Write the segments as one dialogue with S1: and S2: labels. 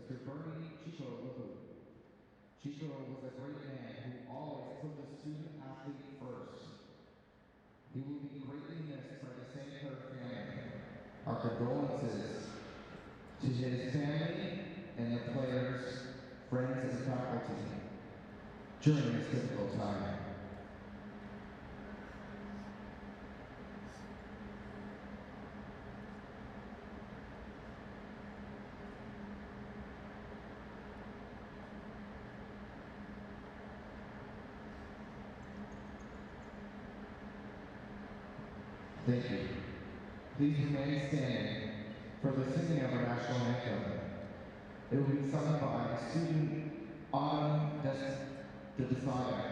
S1: Mr. Bernie Chico Lupu. Chico was a great man who always put the student athlete first. He will be greatly missed by the St. Clair family. Our condolences to his family and the players, friends, and faculty during this difficult time. Thank you. Please remain standing for the singing of our national anthem. It will be sung by student Autumn Desire.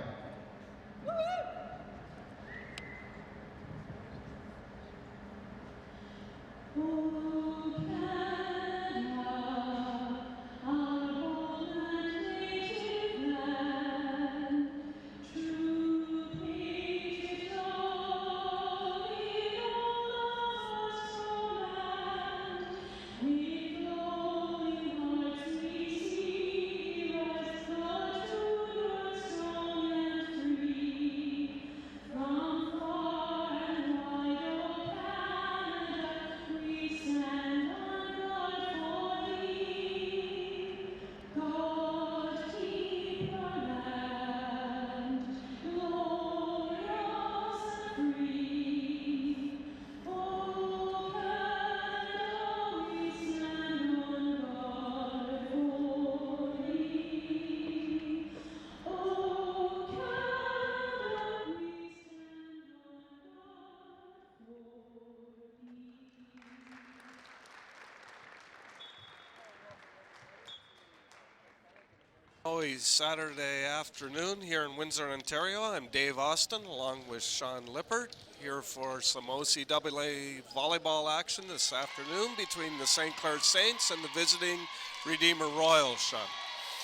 S2: Always Saturday afternoon here in Windsor, Ontario. I'm Dave Austin along with Sean Lippert here for some OCAA volleyball action this afternoon between the St. Clair Saints and the visiting Redeemer Royals, Sean.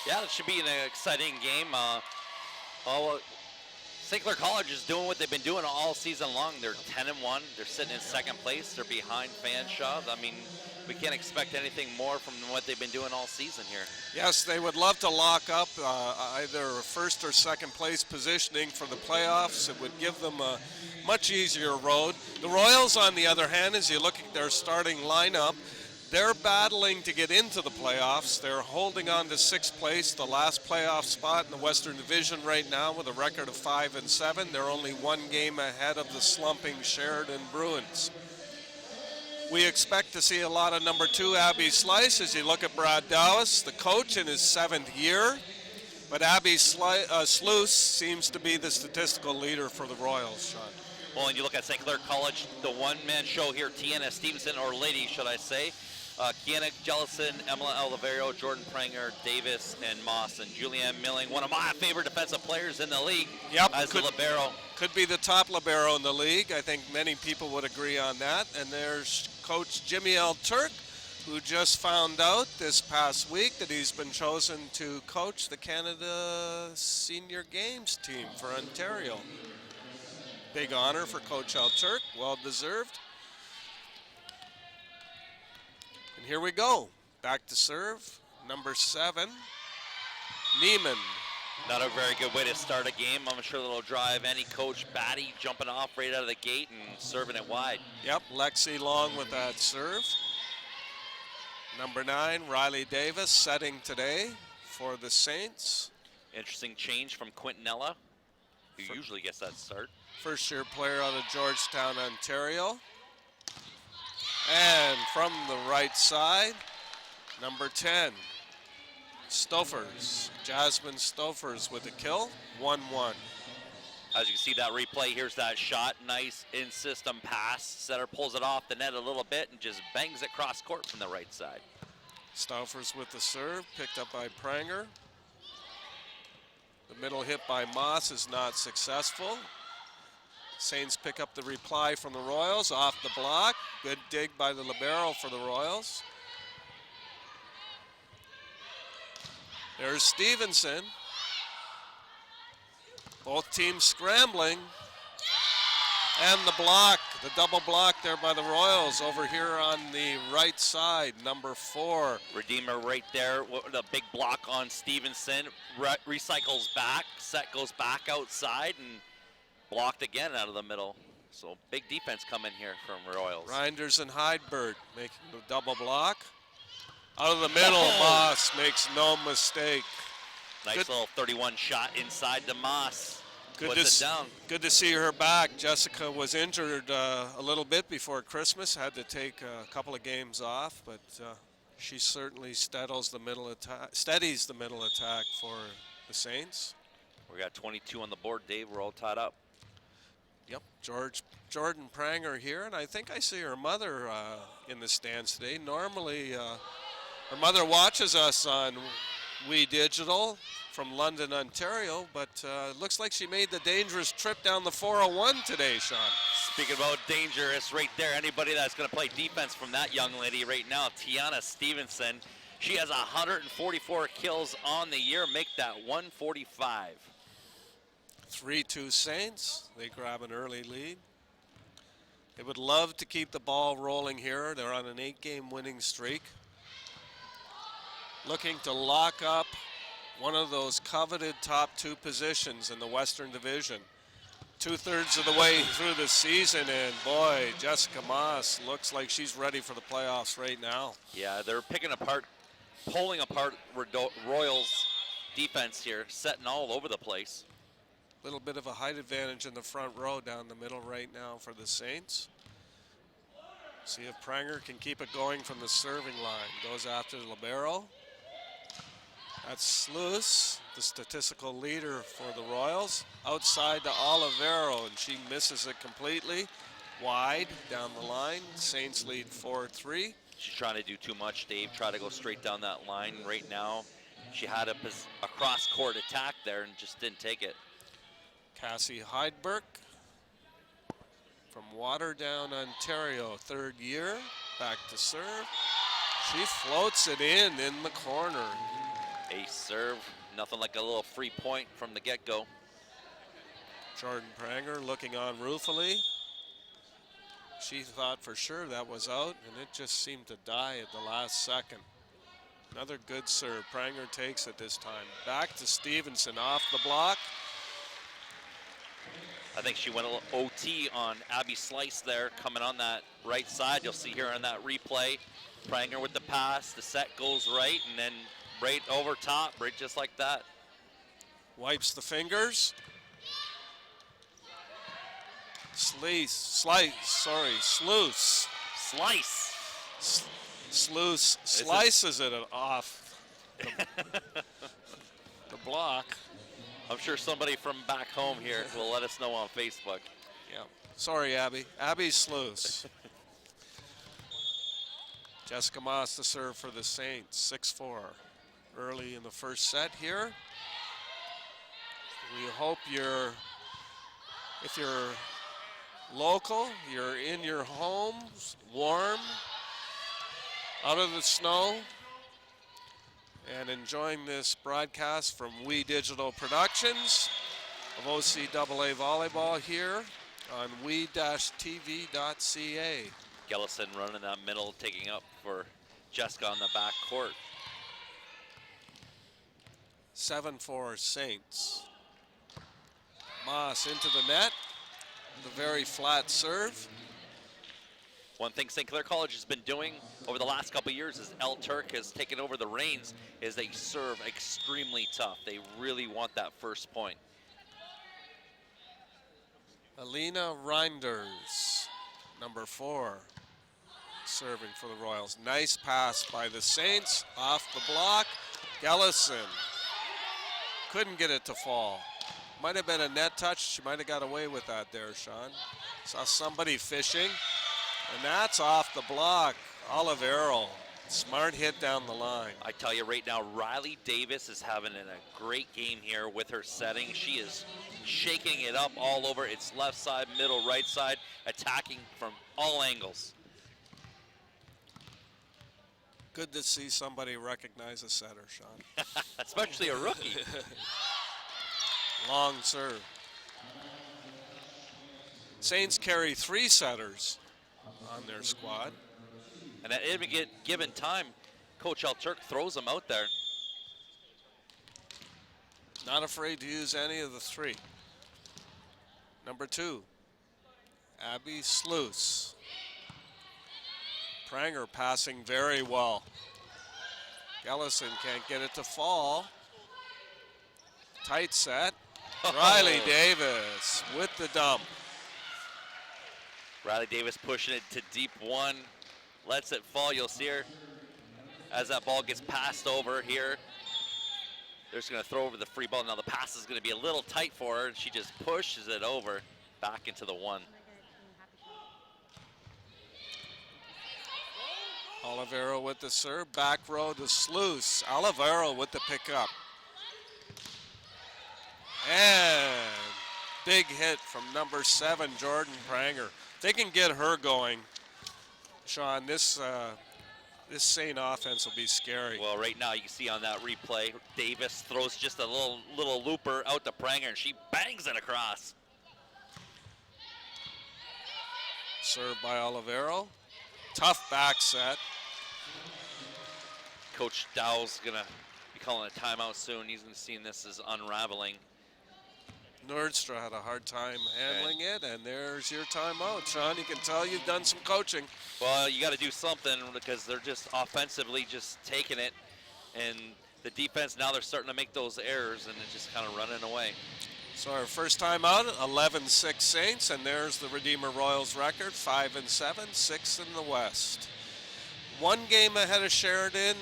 S3: Yeah, it should be an exciting game. St. Clair College is doing what they've been doing all season long. They're 10-1. They're sitting in second place. They're behind Fanshawe. I mean, we can't expect anything more from what they've been doing all season here.
S2: Yes, they would love to lock up either first or second place positioning for the playoffs. It would give them a much easier road. The Royals, on the other hand, as you look at their starting lineup, they're battling to get into the playoffs. They're holding on to sixth place, the last playoff spot in the Western Division right now with a record of 5-7. They're only one game ahead of the slumping Sheridan Bruins. We expect to see a lot of number 2, Abby Slice, as you look at Brad Dowis, the coach in his 7th year. But Abby Sluice seems to be the statistical leader for the Royals, Sean.
S3: Well, and you look at St. Clair College, the one-man show here, Tiana Stevenson, or lady, should I say. Kiana Jellison, Emma Oliverio, Jordan Pranger, Davis, and Moss, and Julianne Milling, one of my favorite defensive players in the league, as the libero.
S2: Could be the top libero in the league. I think many people would agree on that. And there's Coach Jimmy L. Turk, who just found out this past week that he's been chosen to coach the Canada Senior Games team for Ontario. Big honor for Coach L. Turk, well deserved. And here we go, back to serve, number 7, Neiman.
S3: Not a very good way to start a game. I'm sure that'll drive any coach batty jumping off right out of the gate and serving it wide.
S2: Yep, Lexi Long with that serve. Number 9, Riley Davis, setting today for the Saints.
S3: Interesting change from Quintanilla, who usually gets that start.
S2: First-year player out of Georgetown, Ontario. And from the right side, number 10, Stofers. Jasmine Stofers with a kill, 1-1.
S3: As you can see that replay, here's that shot. Nice in-system pass. Setter pulls it off the net a little bit and just bangs it cross court from the right side.
S2: Stofers with the serve, picked up by Pranger. The middle hit by Moss is not successful. Saints pick up the reply from the Royals off the block. Good dig by the libero for the Royals. There's Stevenson. Both teams scrambling. And the block. The double block there by the Royals over here on the right side, number 4.
S3: Redeemer right there, the big block on Stevenson, recycles back, set goes back outside and blocked again out of the middle. So big defense coming here from Royals.
S2: Reinders and Heidberg making the double block. Out of the middle, Moss makes no mistake.
S3: Nice little 31 shot inside to Moss. Puts it down.
S2: Good to see her back. Jessica was injured a little bit before Christmas, had to take a couple of games off, but she certainly steadies the middle attack for the Saints.
S3: We got 22 on the board, Dave. We're all tied up.
S2: Yep, Jordan Pranger here, and I think I see her mother in the stands today. Normally, her mother watches us on We Digital from London, Ontario, but it looks like she made the dangerous trip down the 401 today, Sean.
S3: Speaking about dangerous right there, anybody that's going to play defense from that young lady right now, Tiana Stevenson, she has 144 kills on the year, make that 145.
S2: 3-2 Saints, they grab an early lead. They would love to keep the ball rolling here. They're on an 8-game winning streak. Looking to lock up one of those coveted top 2 positions in the Western Division. 2/3 of the way through the season, and boy, Jessica Moss looks like she's ready for the playoffs right now.
S3: Yeah, they're pulling apart Royals defense here, setting all over the place.
S2: A little bit of a height advantage in the front row down the middle right now for the Saints. See if Pranger can keep it going from the serving line. Goes after the libero. That's Sluice, the statistical leader for the Royals. Outside to Olivero, and she misses it completely. Wide down the line. Saints lead 4-3.
S3: She's trying to do too much, Dave. Try to go straight down that line right now. She had a cross-court attack there and just didn't take it.
S2: Cassie Heidberg from Waterdown, Ontario, 3rd year. Back to serve. She floats it in the corner.
S3: Ace serve, nothing like a little free point from the get-go.
S2: Jordan Pranger looking on ruefully. She thought for sure that was out, and it just seemed to die at the last second. Another good serve. Pranger takes it this time. Back to Stevenson off the block.
S3: I think she went a little OT on Abby Slice there, coming on that right side. You'll see here on that replay. Pranger with the pass, the set goes right, and then right over top, right just like that.
S2: Wipes the fingers. Sluice. Sluice slices it off the block.
S3: I'm sure somebody from back home here will let us know on Facebook.
S2: Yeah. Sorry, Abby. Abby Sluice. Jessica Moss to serve for the Saints, 6-4. Early in the first set here. We hope if you're local, you're in your homes, warm, out of the snow, and enjoying this broadcast from We Digital Productions of OCAA Volleyball here on we-tv.ca.
S3: Gellison running that middle, taking up for Jessica on the back court.
S2: 7-4 Saints. Moss into the net. The very flat serve.
S3: One thing St. Clair College has been doing over the last couple of years is El Turk has taken over the reins, is they serve extremely tough. They really want that first point.
S2: Alina Reinders, number 4, serving for the Royals. Nice pass by the Saints, off the block. Gellison couldn't get it to fall. Might have been a net touch. She might have got away with that there, Sean. Saw somebody fishing, and that's off the block. Olivero, smart hit down the line.
S3: I tell you right now, Riley Davis is having a great game here with her setting. She is shaking it up all over. It's left side, middle, right side, attacking from all angles.
S2: Good to see somebody recognize a setter, Sean.
S3: Especially a rookie.
S2: Long serve. Saints carry 3 setters on their squad.
S3: And at any given time, Coach Alturk throws them out there.
S2: Not afraid to use any of the 3. Number 2, Abby Sluice. Pranger passing very well. Ellison can't get it to fall. Tight set. Riley Davis with the dump.
S3: Riley Davis pushing it to deep 1. Lets it fall. You'll see her as that ball gets passed over here. They're just going to throw over the free ball. Now the pass is going to be a little tight for her, and she just pushes it over back into the 1.
S2: Olivero with the serve, back row to Sluice. Olivero with the pickup. And big hit from number 7, Jordan Pranger. If they can get her going, Sean, this Saint offense will be scary.
S3: Well, right now you can see on that replay, Davis throws just a little looper out to Pranger, and she bangs it across.
S2: Served by Olivero. Tough back set.
S3: Coach Dow's going to be calling a timeout soon. He's going to see this as unraveling.
S2: Nordstra had a hard time handling it, and there's your timeout. Sean, you can tell you've done some coaching.
S3: Well, you got to do something because they're just offensively just taking it, and the defense now they're starting to make those errors, and it's just kind of running away.
S2: So our first time out, 11-6 Saints, and there's the Redeemer Royals record, 5-7, 6th in the West. 1 game ahead of Sheridan.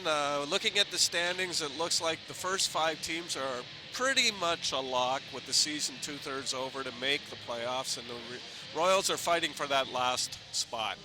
S2: Looking at the standings, it looks like the first 5 teams are pretty much a lock with the season 2/3 over to make the playoffs, and the Royals are fighting for that last spot.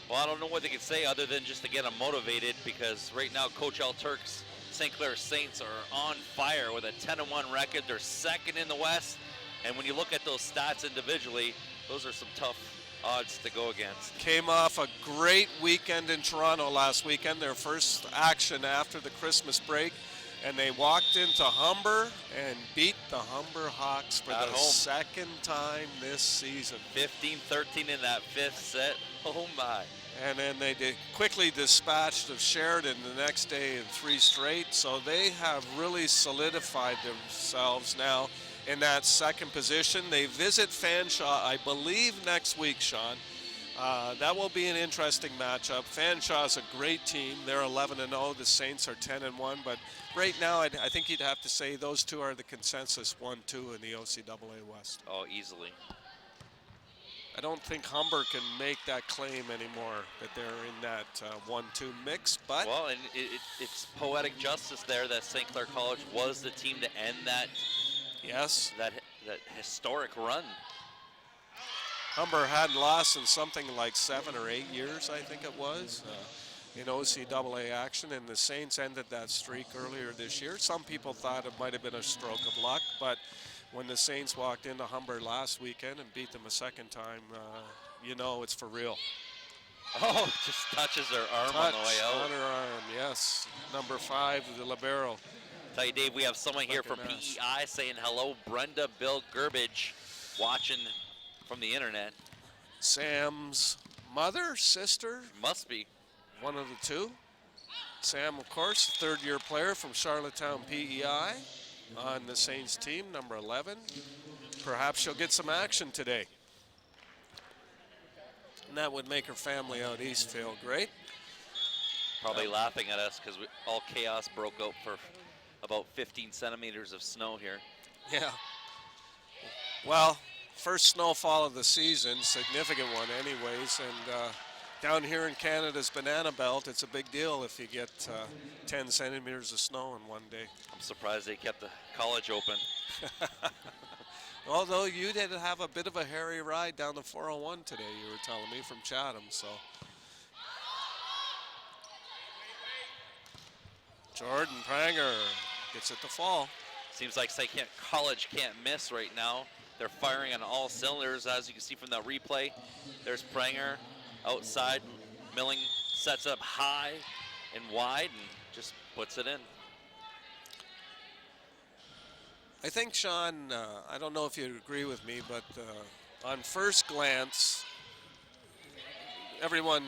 S3: Well, I don't know what they can say other than just to get them motivated, because right now Coach Alturk's St. Clair Saints are on fire with a 10-1 record. They're 2nd in the West, and when you look at those stats individually, those are some tough odds to go against.
S2: Came off a great weekend in Toronto last weekend, their first action after the Christmas break, and they walked into Humber and beat the Humber Hawks for the second time this season.
S3: 15-13 in that 5th set. Oh my.
S2: And then they quickly dispatched of Sheridan the next day in 3 straight, so they have really solidified themselves now in that 2nd position. They visit Fanshawe, I believe, next week, Sean. That will be an interesting matchup. Fanshaw's a great team. They're 11-0. The Saints are 10-1. But right now, I think you'd have to say those 2 are the consensus 1-2 in the OCAA West.
S3: Oh, easily.
S2: I don't think Humber can make that claim anymore, that they're in that 1-2 mix. But
S3: well, and it's poetic justice there that St. Clair College was the team to end that.
S2: Yes.
S3: That historic run.
S2: Humber hadn't lost in something like 7 or 8 years, I think it was, in OCAA action, and the Saints ended that streak earlier this year. Some people thought it might have been a stroke of luck, but when the Saints walked into Humber last weekend and beat them a 2nd time, you know it's for real.
S3: Oh, just touches her arm on the way out.
S2: On her arm, yes. Number 5, the libero.
S3: Tell you, Dave, we have someone here from PEI saying hello, Brenda Bill Gerbage, watching from the internet.
S2: Sam's mother, sister?
S3: Must be.
S2: One of the 2. Sam, of course, 3rd-year player from Charlottetown PEI on the Saints team, number 11. Perhaps she'll get some action today. And that would make her family out east feel great.
S3: Probably laughing at us because all chaos broke out for about 15 centimeters of snow here.
S2: Yeah. Well, first snowfall of the season, significant one anyways, and down here in Canada's Banana Belt, it's a big deal if you get 10 centimeters of snow in one day.
S3: I'm surprised they kept the college open.
S2: Although you did have a bit of a hairy ride down the 401 today, you were telling me, from Chatham, so. Jordan Pranger gets it to fall.
S3: Seems like St. Clair College can't miss right now. They're firing on all cylinders, as you can see from that replay. There's Pranger outside. Milling sets up high and wide and just puts it in.
S2: I think, Sean, I don't know if you agree with me, but on first glance, everyone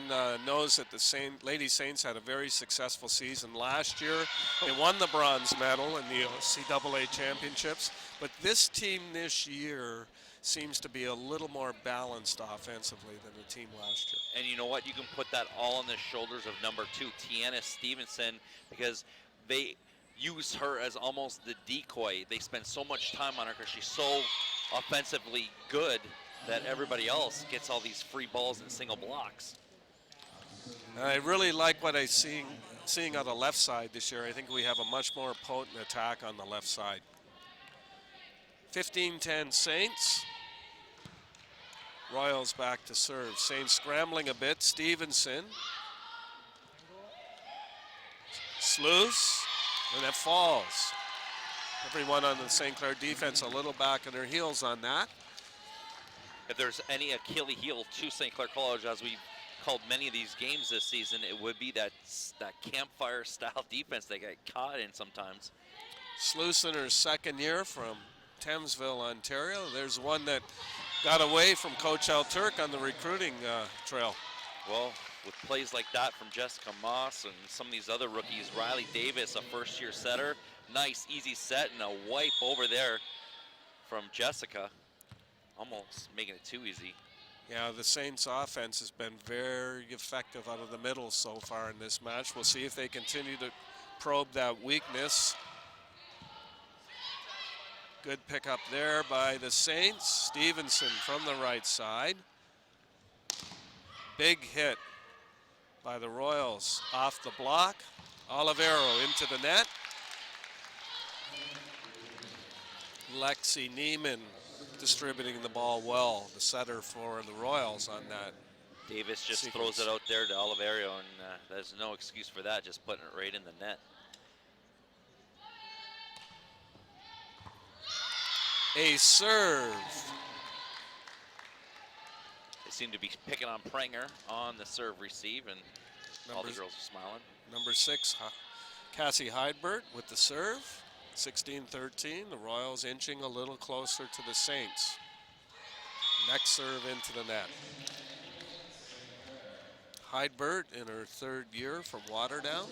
S2: knows that the Lady Saints had a very successful season last year. They won the bronze medal in the OCAA championships, but this team this year seems to be a little more balanced offensively than the team last year.
S3: And you know what? You can put that all on the shoulders of number 2, Tiana Stevenson, because they use her as almost the decoy. They spend so much time on her because she's so offensively good that everybody else gets all these free balls and single blocks.
S2: I really like what I'm seeing on the left side this year. I think we have a much more potent attack on the left side. 15-10 Saints. Royals back to serve. Saints scrambling a bit. Stevenson. Sluice. And it falls. Everyone on the St. Clair defense a little back on their heels on that.
S3: If there's any Achilles heel to St. Clair College, as we've called many of these games this season, it would be that campfire style defense they get caught in sometimes.
S2: Sluice in her second year from Thamesville, Ontario. There's one that got away from Coach Al Turk on the recruiting trail.
S3: Well, with plays like that from Jessica Moss and some of these other rookies, Riley Davis, a first-year setter, nice easy set and a wipe over there from Jessica, almost making it too easy.
S2: Yeah, the Saints offense has been very effective out of the middle so far in this match. We'll see if they continue to probe that weakness. Good pickup there by the Saints. Stevenson from the right side. Big hit by the Royals off the block. Olivero into the net. Lexi Neiman distributing the ball well, the setter for the Royals on that.
S3: Davis just
S2: sequence.
S3: throws it out there to Olivero, and there's no excuse for that, just putting it right in the net.
S2: A serve.
S3: They seem to be picking on Pranger on the serve receive, and all the girls are smiling.
S2: Number 6, Cassie Heidbert with the serve. 16-13, the Royals inching a little closer to the Saints. Next serve into the net. Heidbert in her third year from Waterdown.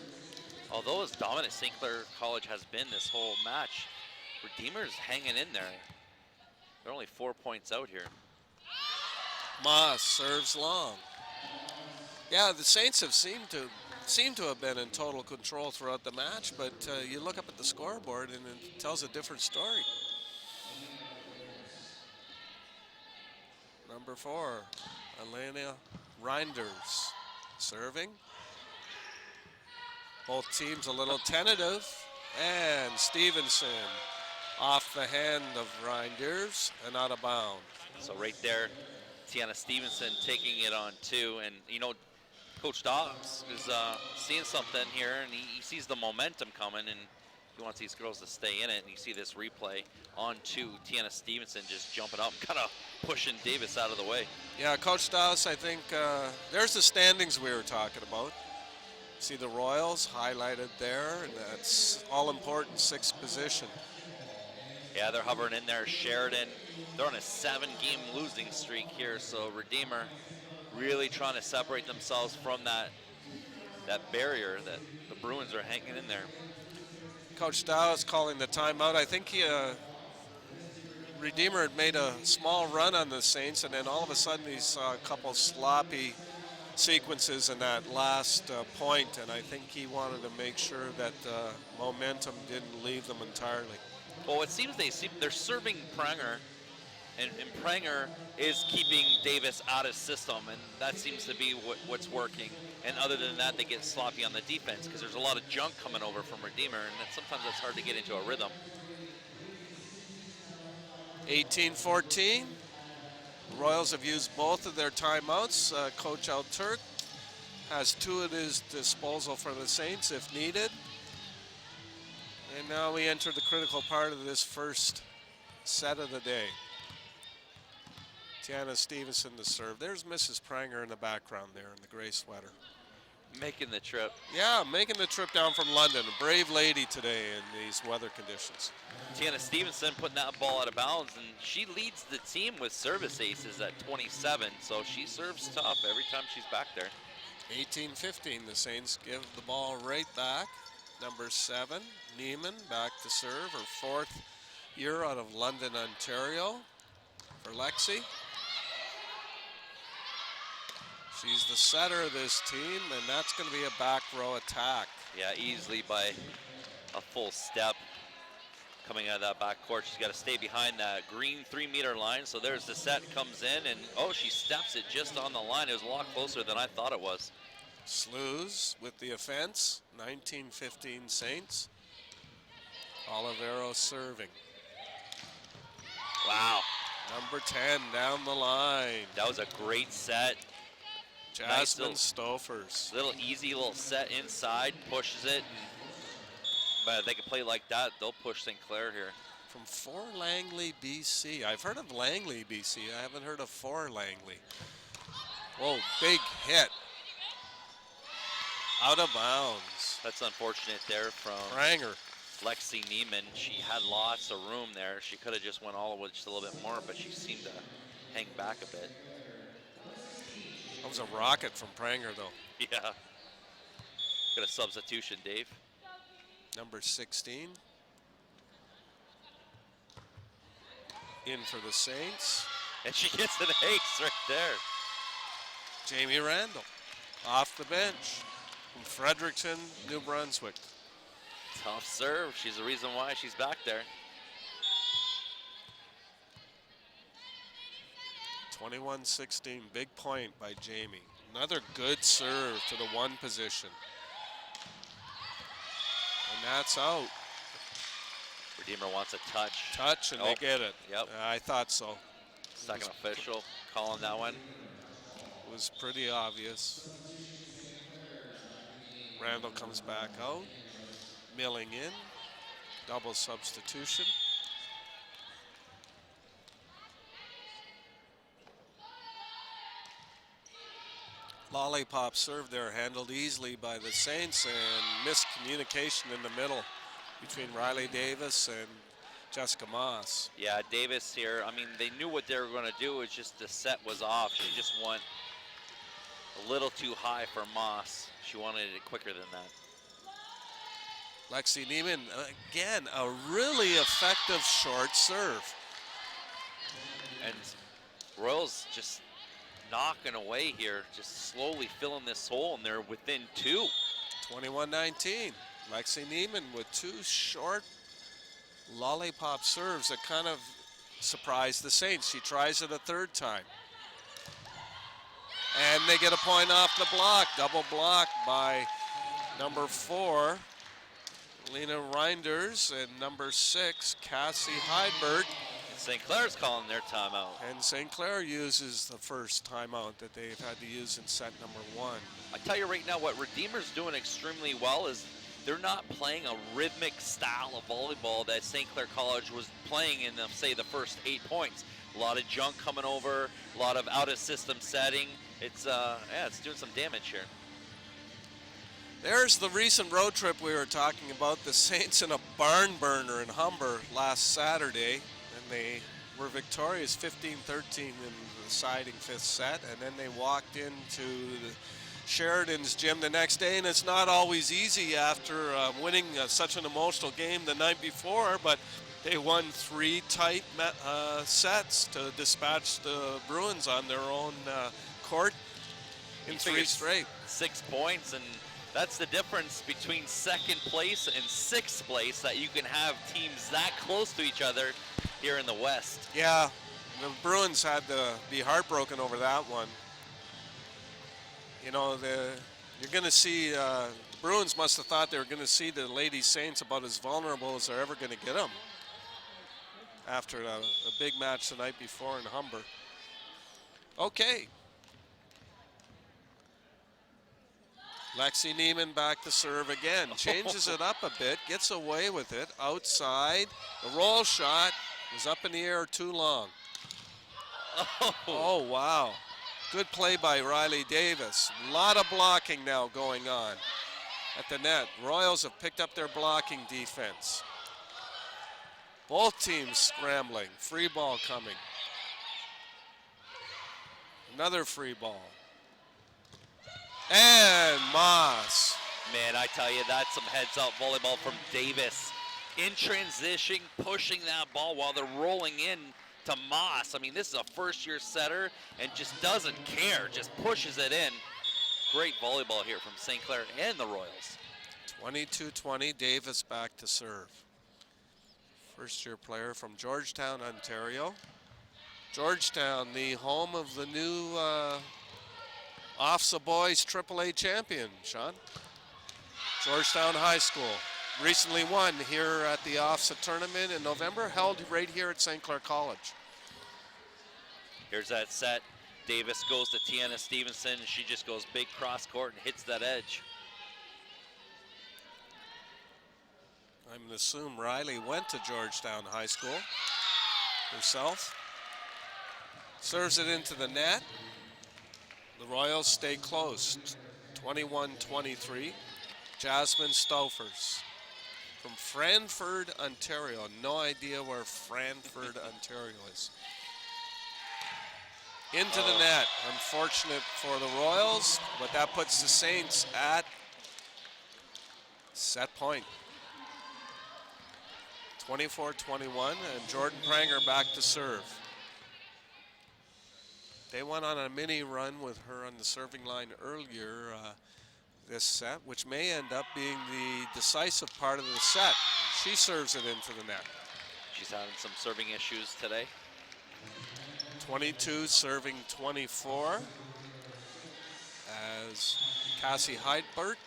S3: Although as dominant St. Clair College has been this whole match, Redeemer's hanging in there. They're only 4 points out here.
S2: Moss serves long. Yeah, the Saints have seemed to have been in total control throughout the match, but you look up at the scoreboard and it tells a different story. Number 4, Elena Reinders serving. Both teams a little tentative, and Stevenson off the hand of Reinders and out of bounds.
S3: So right there, Tiana Stevenson taking it on 2, and you know, Coach Dobbs is seeing something here, and he sees the momentum coming, and he wants these girls to stay in it. And you see this replay on 2, Tiana Stevenson just jumping up, kind of pushing Davis out of the way.
S2: Yeah, Coach Dobbs, I think there's the standings we were talking about. See the Royals highlighted there, and that's all important 6th position.
S3: Yeah, they're hovering in there. Sheridan, they're on a 7-game losing streak here, so Redeemer really trying to separate themselves from that barrier that the Bruins are hanging in there.
S2: Coach Dow is calling the timeout. I think Redeemer had made a small run on the Saints, and then all of a sudden he saw a couple sloppy sequences in that last point, and I think he wanted to make sure that momentum didn't leave them entirely.
S3: Well, it seems they're serving Pranger, and Pranger is keeping Davis out of system, and that seems to be what's working. And other than that, they get sloppy on the defense because there's a lot of junk coming over from Redeemer, and sometimes it's hard to get into a rhythm.
S2: 18-14. The Royals have used both of their timeouts. Coach Al Turk has 2 at his disposal for the Saints if needed. And now we enter the critical part of this first set of the day. Tiana Stevenson to serve. There's Mrs. Pranger in the background there in the gray sweater.
S3: Making the trip.
S2: Yeah, making the trip down from London. A brave lady today in these weather conditions.
S3: Tiana Stevenson putting that ball out of bounds, and she leads the team with service aces at 27, so she serves tough every time she's back there.
S2: 18-15, the Saints give the ball right back. Number 7, Neiman, back to serve, her 4th year out of London, Ontario for Lexi. She's the setter of this team, and that's going to be a back row attack.
S3: Yeah, easily by a full step coming out of that back court. She's got to stay behind that green 3-meter line. So there's the set, comes in, and oh, she steps it just on the line. It was a lot closer than I thought it was.
S2: Slews with the offense, 19-15 Saints. Olivero serving.
S3: Wow.
S2: Number 10 down the line.
S3: That was a great set.
S2: Jasmine
S3: nice
S2: Stofers.
S3: Little easy little set inside, pushes it. But if they can play like that, they'll push St. Clair here.
S2: From Fort Langley, BC. I've heard of Langley, BC. I haven't heard of Fort Langley. Whoa, big hit. Out of bounds.
S3: That's unfortunate there from
S2: Pranger.
S3: Lexi Neiman. She had lots of room there. She could have just went all the way just a little bit more, but she seemed to hang back a bit.
S2: That was a rocket from Pranger, though.
S3: Yeah. Got a substitution, Dave.
S2: Number 16. In for the Saints.
S3: And she gets an ace right there.
S2: Jamie Randall off the bench from Fredericton, New Brunswick.
S3: Tough serve. She's the reason why she's back there.
S2: 21-16, big point by Jamie. Another good serve to the 1 position. And that's out.
S3: Redeemer wants a touch.
S2: Touch, and they get it.
S3: Yep.
S2: I thought so.
S3: Second official calling that one.
S2: It was pretty obvious. Randall comes back out. Milling in. Double substitution. Lollipop serve there, handled easily by the Saints, and miscommunication in the middle between Riley Davis and Jessica Moss.
S3: Yeah, Davis here, I mean, they knew what they were going to do. It's just the set was off. She just went a little too high for Moss. She wanted it quicker than that.
S2: Lexi Neiman, again, a really effective short serve.
S3: And Royals just knocking away here, just slowly filling this hole, and they're within 2.
S2: 21-19. Lexi Neiman with 2 short lollipop serves that kind of surprised the Saints. She tries it a 3rd time. And they get a point off the block. Double block by number 4, Lena Reinders, and number 6, Cassie Heidberg.
S3: St. Clair's calling their timeout.
S2: And St. Clair uses the first timeout that they've had to use in set number 1.
S3: I tell you right now, what Redeemer's doing extremely well is they're not playing a rhythmic style of volleyball that St. Clair College was playing in, say, the first 8 points. A lot of junk coming over, a lot of out-of-system setting. It's, it's doing some damage here.
S2: There's the recent road trip we were talking about. The Saints in a barn burner in Humber last Saturday. And they were victorious 15-13 in the deciding 5th set. And then they walked into the Sheridan's gym the next day. And it's not always easy after winning such an emotional game the night before. But they won 3 tight sets to dispatch the Bruins on their own court in 3 straight.
S3: 6 points, and that's the difference between 2nd place and 6th place, that you can have teams that close to each other here in the West.
S2: Yeah, the Bruins had to be heartbroken over that one. You know, you're going to see, the Bruins must have thought they were going to see the Lady Saints about as vulnerable as they're ever going to get them after a big match the night before in Humber. Okay. Lexi Neiman back to serve again. Changes it up a bit, gets away with it. Outside, the roll shot was up in the air too long. Oh, wow. Good play by Riley Davis. A lot of blocking now going on at the net. Royals have picked up their blocking defense. Both teams scrambling. Free ball coming. Another free ball. And Moss.
S3: Man, I tell you, that's some heads-up volleyball from Davis. In transition, pushing that ball while they're rolling in to Moss. I mean, this is a first-year setter and just doesn't care, just pushes it in. Great volleyball here from St. Clair and the Royals.
S2: 22-20, Davis back to serve. First-year player from Georgetown, Ontario. Georgetown, the home of the new OFSA Boys AAA champion, Sean. Georgetown High School recently won here at the OFSA tournament in November, held right here at St. Clair College.
S3: Here's that set. Davis goes to Tiana Stevenson, and she just goes big cross court and hits that edge.
S2: I'm going to assume Riley went to Georgetown High School herself. Serves it into the net. The Royals stay close, 21-23. Jasmine Stofers from Franford, Ontario. No idea where Franford, Ontario is. Into the net. Unfortunate for the Royals, but that puts the Saints at set point. 24-21, and Jordan Pranger back to serve. They went on a mini run with her on the serving line earlier this set, which may end up being the decisive part of the set. She serves it into the net.
S3: She's having some serving issues today.
S2: 22 serving 24 as Cassie Heidbert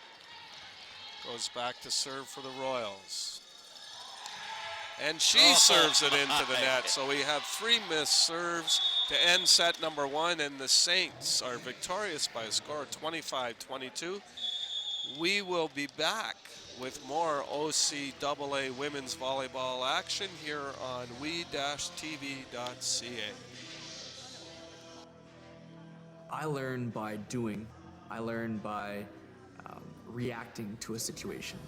S2: goes back to serve for the Royals. And she serves it into the net. So we have 3 missed serves to end set number 1, and the Saints are victorious by a score of 25-22. We will be back with more OCAA women's volleyball action here on we-tv.ca.
S4: I learn by doing. I learn by reacting to a situation.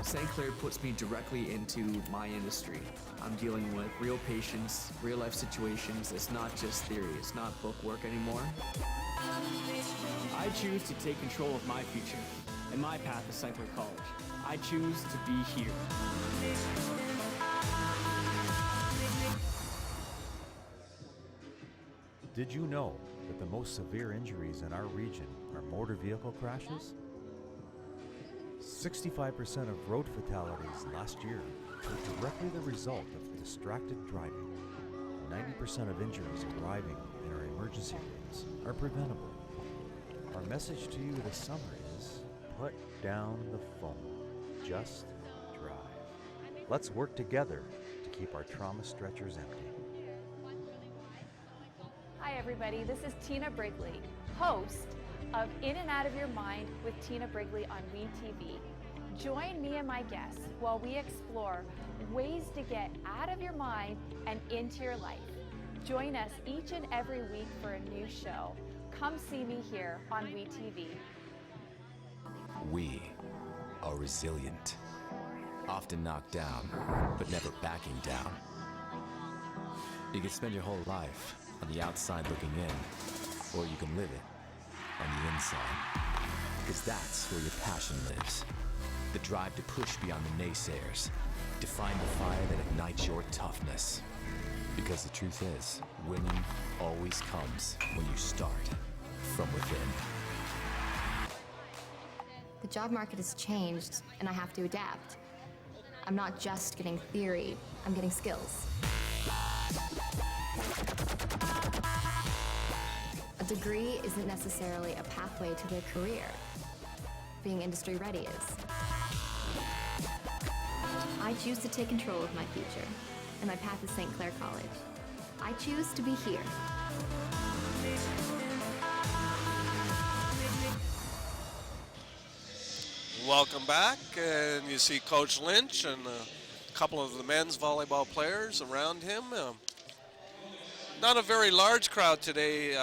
S4: St. Clair puts me directly into my industry. I'm dealing with real patients, real life situations. It's not just theory, it's not book work anymore.
S5: I choose to take control of my future and my path to St. Clair College. I choose to be here.
S6: Did you know that the most severe injuries in our region are motor vehicle crashes? 65% of road fatalities last year were directly the result of distracted driving. 90% of injuries arriving in our emergency rooms are preventable. Our message to you this summer is, put down the phone. Just drive. Let's work together to keep our trauma stretchers empty.
S7: Hi everybody, this is Tina Brigley, host of In and Out of Your Mind with Tina Brigley on WeTV. Join me and my guests while we explore ways to get out of your mind and into your life. Join us each and every week for a new show. Come see me here on WeTV.
S8: We are resilient, often knocked down, but never backing down. You can spend your whole life on the outside looking in, or you can live it on the inside. Because that's where your passion lives. The drive to push beyond the naysayers, to find the fire that ignites your toughness. Because the truth is, winning always comes when you start from within.
S9: The job market has changed, and I have to adapt. I'm not just getting theory, I'm getting skills. A degree isn't necessarily a pathway to their career. Being industry ready is. I choose to take control of my future, and my path is St. Clair College. I choose to be here.
S2: Welcome back, and you see Coach Lynch and a couple of the men's volleyball players around him. Not a very large crowd today,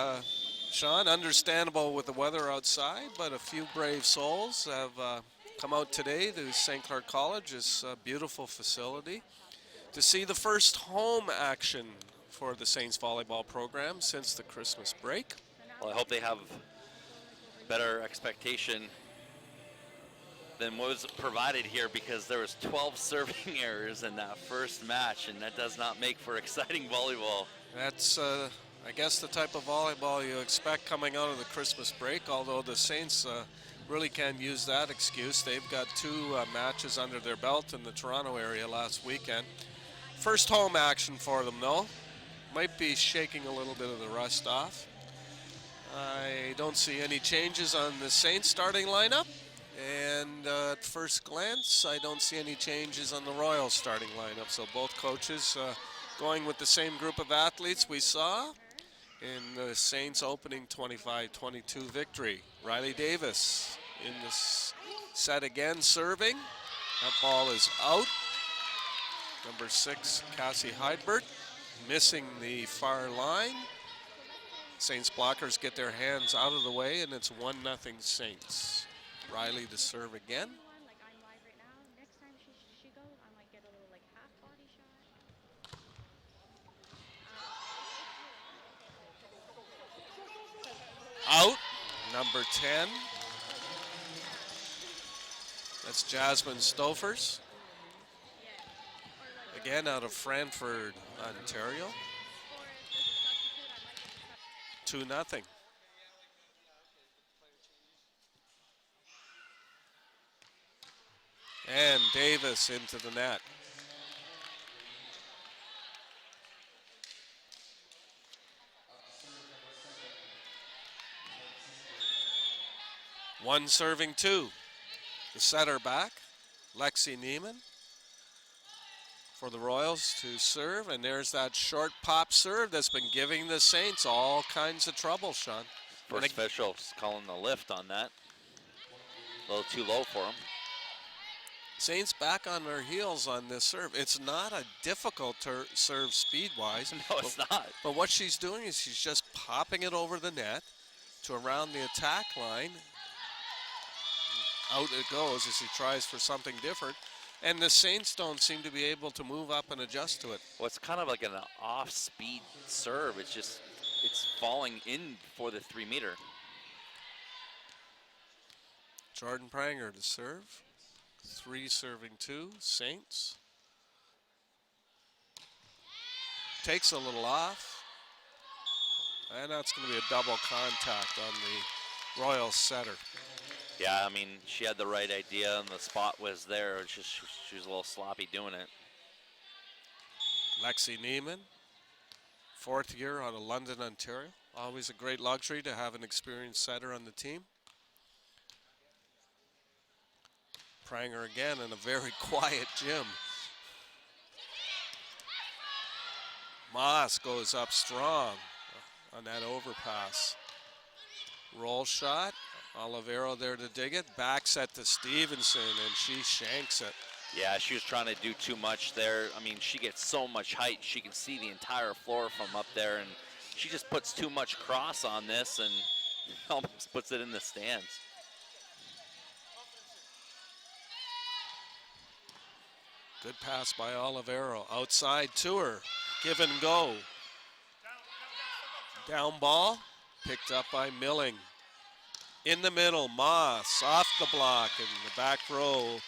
S2: Sean. Understandable with the weather outside, but a few brave souls have come out today to St. Clair College, this beautiful facility, to see the first home action for the Saints volleyball program since the Christmas break.
S3: Well, I hope they have better expectation than what was provided here, because there was 12 serving errors in that first match, and that does not make for exciting volleyball.
S2: That's, I guess, the type of volleyball you expect coming out of the Christmas break, although the Saints really can't use that excuse. They've got 2 matches under their belt in the Toronto area last weekend. First home action for them, though. Might be shaking a little bit of the rust off. I don't see any changes on the Saints starting lineup. And at first glance, I don't see any changes on the Royals starting lineup. So both coaches going with the same group of athletes we saw in the Saints opening 25-22 victory. Riley Davis in the set again, serving. That ball is out. Number 6, Cassie Heidbert, missing the far line. Saints blockers get their hands out of the way, and it's 1-0 Saints. Riley to serve again. Out, number 10. That's Jasmine Stofers. Again, out of Brantford, Ontario. 2-0. And Davis into the net. One serving 2. The setter back, Lexi Neiman, for the Royals to serve. And there's that short pop serve that's been giving the Saints all kinds of trouble, Sean.
S3: First official's calling the lift on that. A little too low for him.
S2: Saints back on their heels on this serve. It's not a difficult serve speed-wise.
S3: No, it's not.
S2: But what she's doing is she's just popping it over the net to around the attack line. Out it goes as he tries for something different. And the Saints don't seem to be able to move up and adjust to it.
S3: Well, it's kind of like an off-speed serve. It's falling in for the 3-meter.
S2: Jordan Pranger to serve. 3 serving 2, Saints. Takes a little off. And that's going to be a double contact on the Royals setter.
S3: Yeah, I mean, she had the right idea and the spot was there. It's just she was a little sloppy doing it.
S2: Lexi Neiman, 4th year out of London, Ontario. Always a great luxury to have an experienced setter on the team. Pranger again in a very quiet gym. Moss goes up strong on that overpass. Roll shot. Olivero there to dig it. Back set to Stevenson, and she shanks it.
S3: Yeah, she was trying to do too much there. I mean, she gets so much height. She can see the entire floor from up there, and she just puts too much cross on this and almost puts it in the stands.
S2: Good pass by Olivero. Outside to her. Give and go. Down ball. Picked up by Milling. In the middle, Moss off the block, and the back row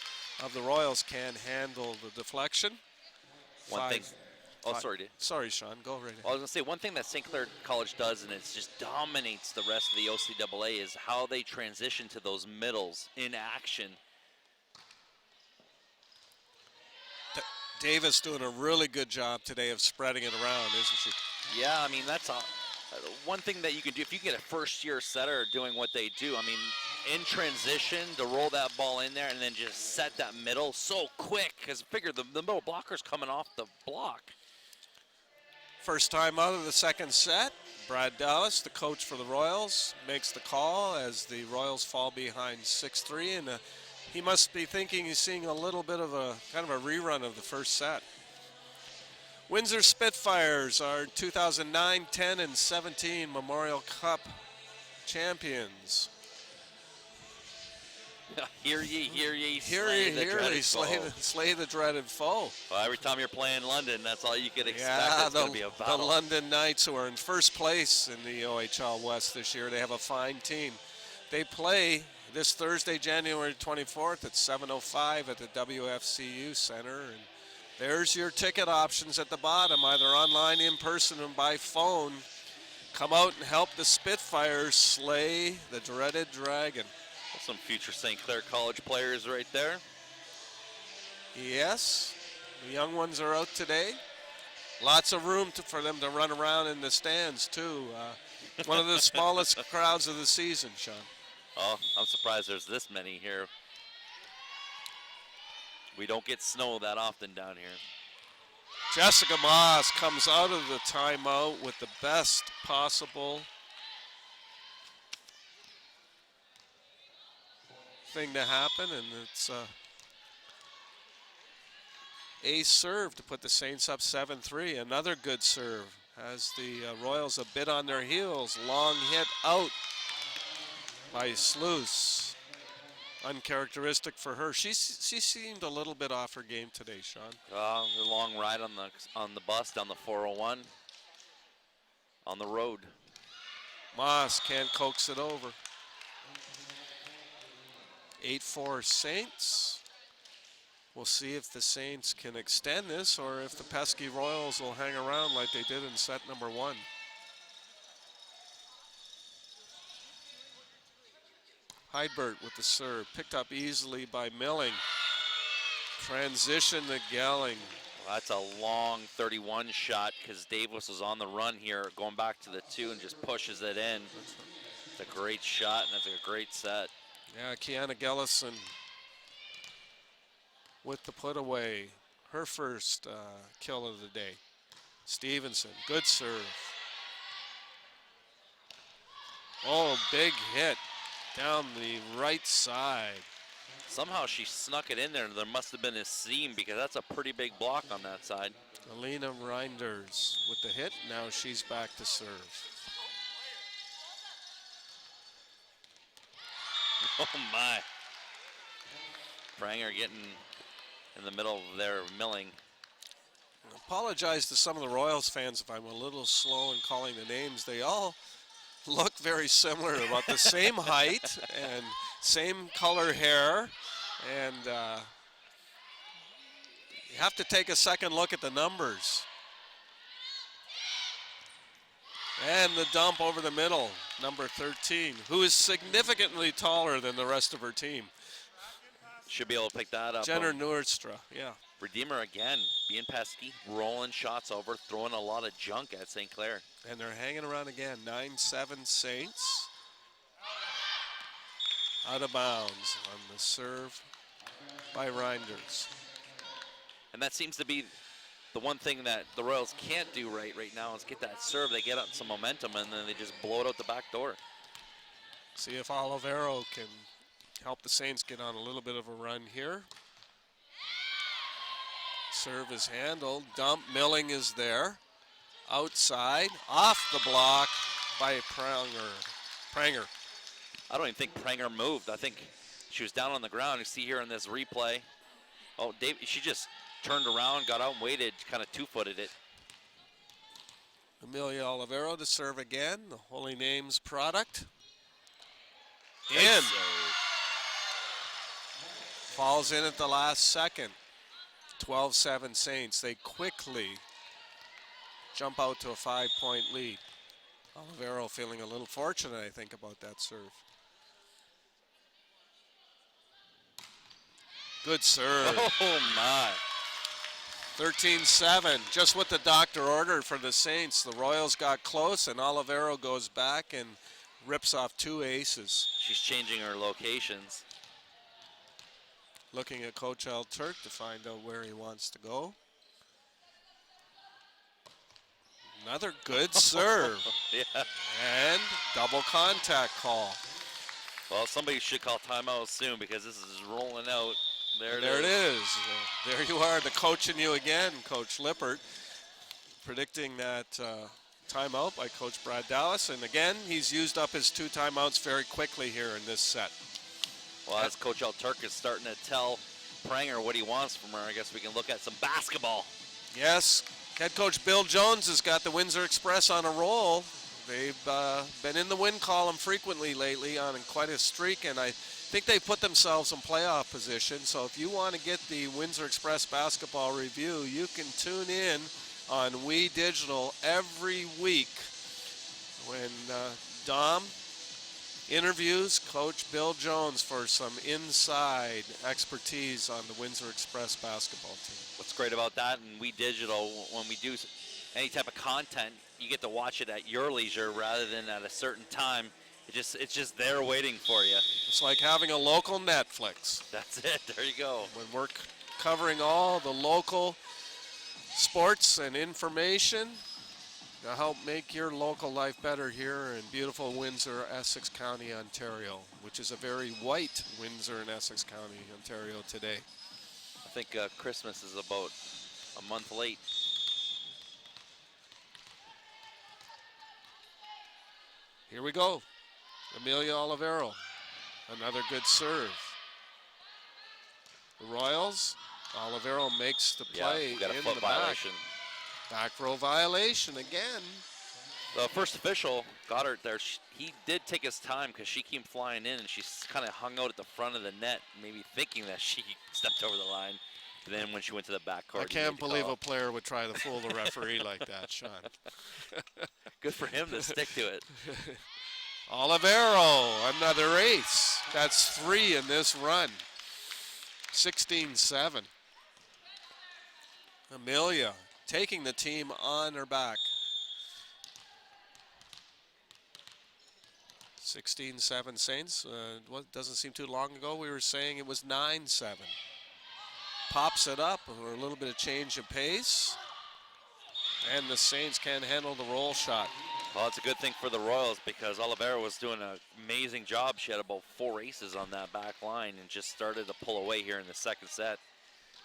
S2: of the Royals can't handle the deflection. Sorry, Sean, go right ahead.
S3: Well, I was going to say, one thing that St. Clair College does, and it just dominates the rest of the OCAA, is how they transition to those middles in action.
S2: Davis doing a really good job today of spreading it around, isn't she?
S3: Yeah, I mean, that's one thing that you can do. If you get a first-year setter doing what they do, I mean, in transition, to roll that ball in there and then just set that middle so quick, because figure the middle blocker's coming off the block.
S2: First time out of the second set, Brad Dallas, the coach for the Royals, makes the call as the Royals fall behind 6-3, and he must be thinking he's seeing a little bit of a kind of a rerun of the first set. Windsor Spitfires are 2009, 10, and 17 Memorial Cup champions.
S3: Hear ye,
S2: Hear
S3: slay
S2: ye,
S3: the
S2: hear
S3: dreaded
S2: ye,
S3: foe.
S2: slay the dreaded foe.
S3: Well, every time you're playing London, that's all you could expect.
S2: Yeah,
S3: It's going to be a
S2: the
S3: battle.
S2: London Knights, who are in first place in the OHL West this year, they have a fine team. They play this Thursday, January 24th at 7:05 at the WFCU Center. And there's your ticket options at the bottom, either online, in person, and by phone. Come out and help the Spitfires slay the dreaded dragon.
S3: Some future St. Clair College players right there.
S2: Yes, the young ones are out today. Lots of room for them to run around in the stands, too. One of the smallest crowds of the season, Sean.
S3: Oh, I'm surprised there's this many here. We don't get snow that often down here.
S2: Jessica Moss comes out of the timeout with the best possible thing to happen, and it's a serve to put the Saints up 7-3. Another good serve as the Royals a bit on their heels. Long hit out by Sluice. Uncharacteristic for her. She seemed a little bit off her game today, Sean.
S3: The long ride on the bus down the 401 on the road.
S2: Moss can't coax it over. 8-4 Saints. We'll see if the Saints can extend this or if the pesky Royals will hang around like they did in set number 1. Heidbert with the serve, picked up easily by Milling. Transition to Gelling.
S3: Well, that's a long 31 shot because Davis was on the run here, going back to the 2 and just pushes it in. It's a great shot and it's a great set.
S2: Yeah, Kiana Gellison with the put away. Her first kill of the day. Stevenson, good serve. Oh, big hit down the right side.
S3: Somehow she snuck it in there. There must have been a seam because that's a pretty big block on that side.
S2: Alina Reinders with the hit. Now she's back to serve.
S3: Oh my. Pranger getting in the middle of their Milling.
S2: I apologize to some of the Royals fans if I'm a little slow in calling the names. They all look very similar, about the same height and same color hair. And you have to take a second look at the numbers. And the dump over the middle, number 13, who is significantly taller than the rest of her team.
S3: Should be able to pick that up.
S2: Jenner Nordström, yeah.
S3: Redeemer again, being pesky, rolling shots over, throwing a lot of junk at St. Clair.
S2: And they're hanging around again, 9-7 Saints. Out of bounds on the serve by Reinders.
S3: And that seems to be the one thing that the Royals can't do right now is get that serve. They get up some momentum and then they just blow it out the back door.
S2: See if Olivero can help the Saints get on a little bit of a run here. Serve is handled. Dump. Milling is there. Outside. Off the block by Pranger.
S3: I don't even think Pranger moved. I think she was down on the ground. You see here in this replay. Oh, Dave, she just turned around, got out and waited, kind of two-footed it.
S2: Amelia Olivero to serve again. The Holy Names product. In. Falls in at the last second. 12-7 Saints. They quickly jump out to a 5-point lead. Olivero feeling a little fortunate, I think, about that serve. Good serve.
S3: Oh, my.
S2: 13-7, just what the doctor ordered for the Saints. The Royals got close, and Olivero goes back and rips off 2 aces.
S3: She's changing her locations.
S2: Looking at Coach Al Turk to find out where he wants to go. Another good serve.
S3: Yeah.
S2: And double contact call.
S3: Well, somebody should call timeout soon because this is rolling out. There it is.
S2: There you are, the coach in you again, Coach Lippert. predicting that timeout by Coach Brad Dallas. And again, he's used up his 2 timeouts very quickly here in this set.
S3: Well, as Coach Alturk is starting to tell Pranger what he wants from her, I guess we can look at some basketball.
S2: Yes, head coach Bill Jones has got the Windsor Express on a roll. They've been in the win column frequently lately on quite a streak, and I think they put themselves in playoff position. So if you want to get the Windsor Express basketball review, you can tune in on We Digital every week when Dom interviews Coach Bill Jones for some inside expertise on the Windsor Express basketball team.
S3: What's great about that, and We Digital, when we do any type of content, you get to watch it at your leisure rather than at a certain time. It's just there waiting for you.
S2: It's like having a local Netflix.
S3: That's it. There you go.
S2: When we're covering all the local sports and information to help make your local life better here in beautiful Windsor, Essex County, Ontario, which is a very white Windsor and Essex County, Ontario today.
S3: I think Christmas is about a month late.
S2: Here we go. Amelia Olivero, another good serve. The Royals, Olivero makes the play
S3: we got a
S2: in
S3: foot
S2: the
S3: violation.
S2: Back row violation again.
S3: The first official, Goddard there, he did take his time because she came flying in and she kind of hung out at the front of the net, maybe thinking that she stepped over the line. And then when she went to the backcourt,
S2: I can't believe a player would try to fool the referee like that, Sean.
S3: Good for him to stick to it.
S2: Olivero, another ace. That's 3 in this run. 16-7. Amelia taking the team on her back. 16-7 Saints. What doesn't seem too long ago we were saying it was 9-7. Pops it up, or a little bit of change of pace. And the Saints can't handle the roll shot.
S3: Well, it's a good thing for the Royals because Olivero was doing an amazing job. She had about 4 aces on that back line and just started to pull away here in the second set.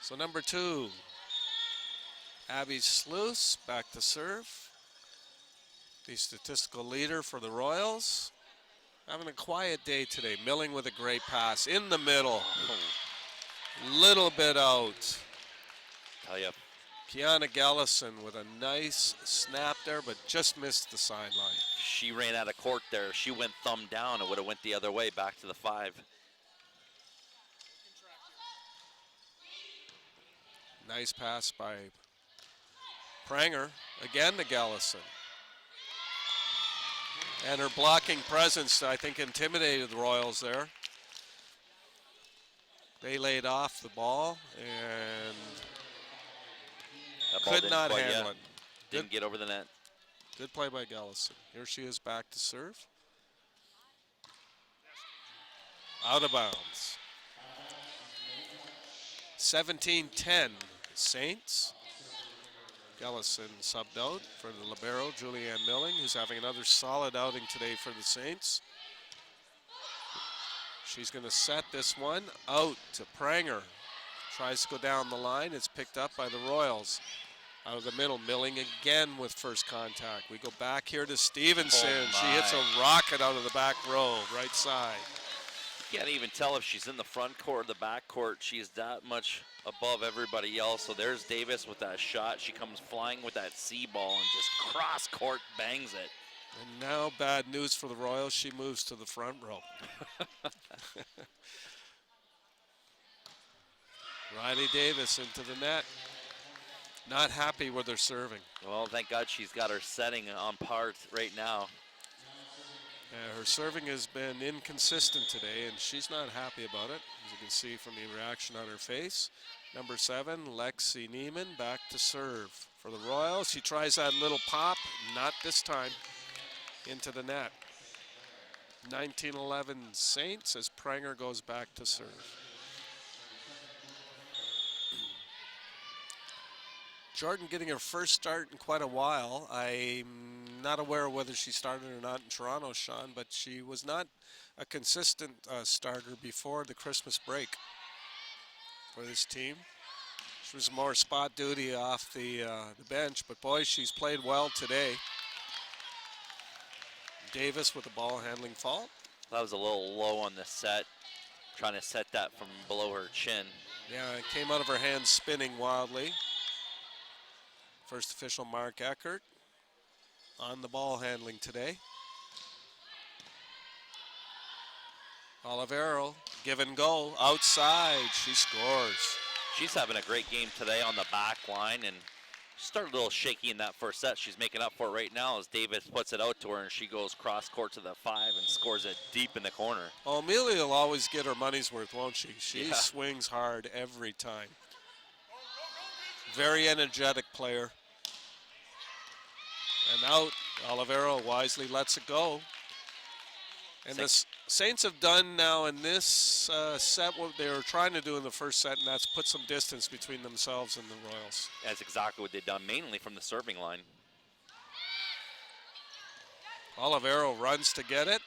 S2: So number 2, Abby Sluice back to serve. The statistical leader for the Royals. Having a quiet day today. Milling with a great pass in the middle. Little bit out.
S3: Tell you.
S2: Kiana Gallison with a nice snap there, but just missed the sideline.
S3: She ran out of court there. She went thumb down. It would have went the other way, back to the 5.
S2: Nice pass by Pranger. Again to Gallison. And her blocking presence, I think, intimidated the Royals there. They laid off the ball and could not handle it.
S3: Didn't get over the net.
S2: Good play by Gallison. Here she is back to serve. Out of bounds. 17-10 Saints. Gallison subbed out for the libero, Julianne Milling, who's having another solid outing today for the Saints. She's going to set this one out to Pranger. Tries to go down the line. It's picked up by the Royals. Out of the middle, Milling again with first contact. We go back here to Stevenson. She hits a rocket out of the back row, right side.
S3: You can't even tell if she's in the front court or the back court. She's that much above everybody else. So there's Davis with that shot. She comes flying with that C ball and just cross court bangs it.
S2: And now bad news for the Royals. She moves to the front row. Riley Davis into the net. Not happy with her serving.
S3: Well, thank God she's got her setting on par right now.
S2: Yeah, her serving has been inconsistent today, and she's not happy about it, as you can see from the reaction on her face. Number 7, Lexi Neiman, back to serve for the Royals. She tries that little pop, not this time, into the net. 19-11 Saints as Pranger goes back to serve. Jordan getting her first start in quite a while. I'm not aware of whether she started or not in Toronto, Sean, but she was not a consistent starter before the Christmas break for this team. She was more spot duty off the bench, but boy, she's played well today. Davis with the ball handling fault.
S3: That was a little low on the set, trying to set that from below her chin.
S2: Yeah, it came out of her hands spinning wildly. First official Mark Eckert on the ball handling today. Olivero, give and go, outside, she scores.
S3: She's having a great game today on the back line, and started a little shaky in that first set. She's making up for it right now as Davis puts it out to her, and she goes cross court to the 5 and scores it deep in the corner.
S2: Well, Amelia will always get her money's worth, won't she? She swings hard every time. Very energetic player. And out, Olivero wisely lets it go. And the Saints have done now in this set what they were trying to do in the first set, and that's put some distance between themselves and the Royals.
S3: That's exactly what they've done, mainly from the serving line.
S2: Olivero runs to get it.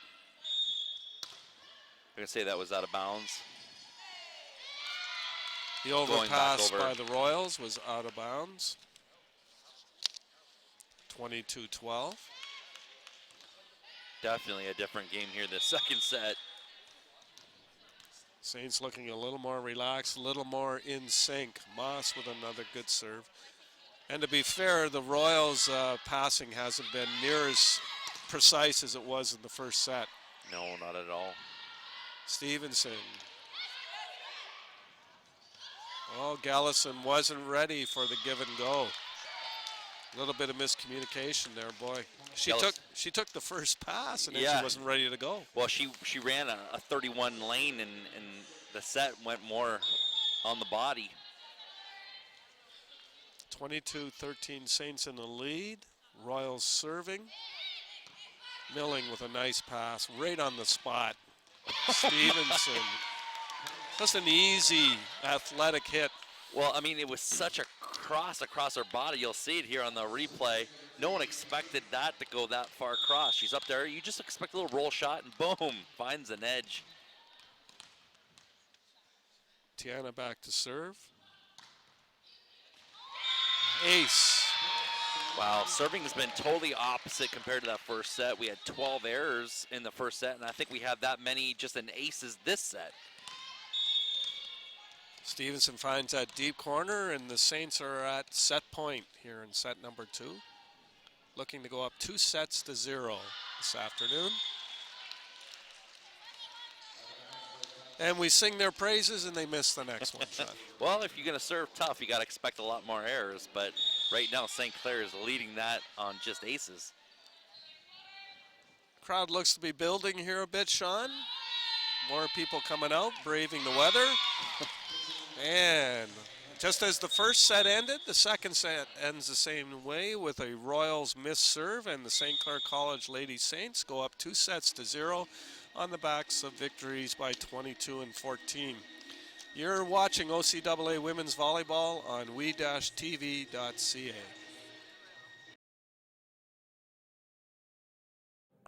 S3: I'm going to say that was out of bounds.
S2: The overpass by the Royals was out of bounds. 22-12.
S3: Definitely a different game here this second set.
S2: Saints looking a little more relaxed, a little more in sync. Moss with another good serve. And to be fair, the Royals' passing hasn't been near as precise as it was in the first set.
S3: No, not at all.
S2: Stevenson. Oh, Gallison wasn't ready for the give and go. A little bit of miscommunication there, boy. She took the first pass and then she wasn't ready to go.
S3: Well, she ran a 31 lane and the set went more on the body.
S2: 22-13 Saints in the lead. Royals serving. Milling with a nice pass right on the spot. Stevenson. Just an easy athletic hit.
S3: Well, I mean, it was such a cross across her body. You'll see it here on the replay. No one expected that to go that far across. She's up there. You just expect a little roll shot, and boom, finds an edge.
S2: Tiana back to serve. Ace.
S3: Wow, serving has been totally opposite compared to that first set. We had 12 errors in the first set, and I think we have that many just in aces this set.
S2: Stevenson finds that deep corner, and the Saints are at set point here in set number 2. Looking to go up 2-0 this afternoon. And we sing their praises, and they miss the next one, Sean.
S3: Well, if you're going to serve tough, you got to expect a lot more errors. But right now, st.Clair is leading that on just aces.
S2: Crowd looks to be building here a bit, Sean. More people coming out, braving the weather. And just as the first set ended, the second set ends the same way with a Royals missed serve, and the St. Clair College Lady Saints go up 2-0 on the backs of victories by 22 and 14. You're watching OCAA Women's Volleyball on we-tv.ca.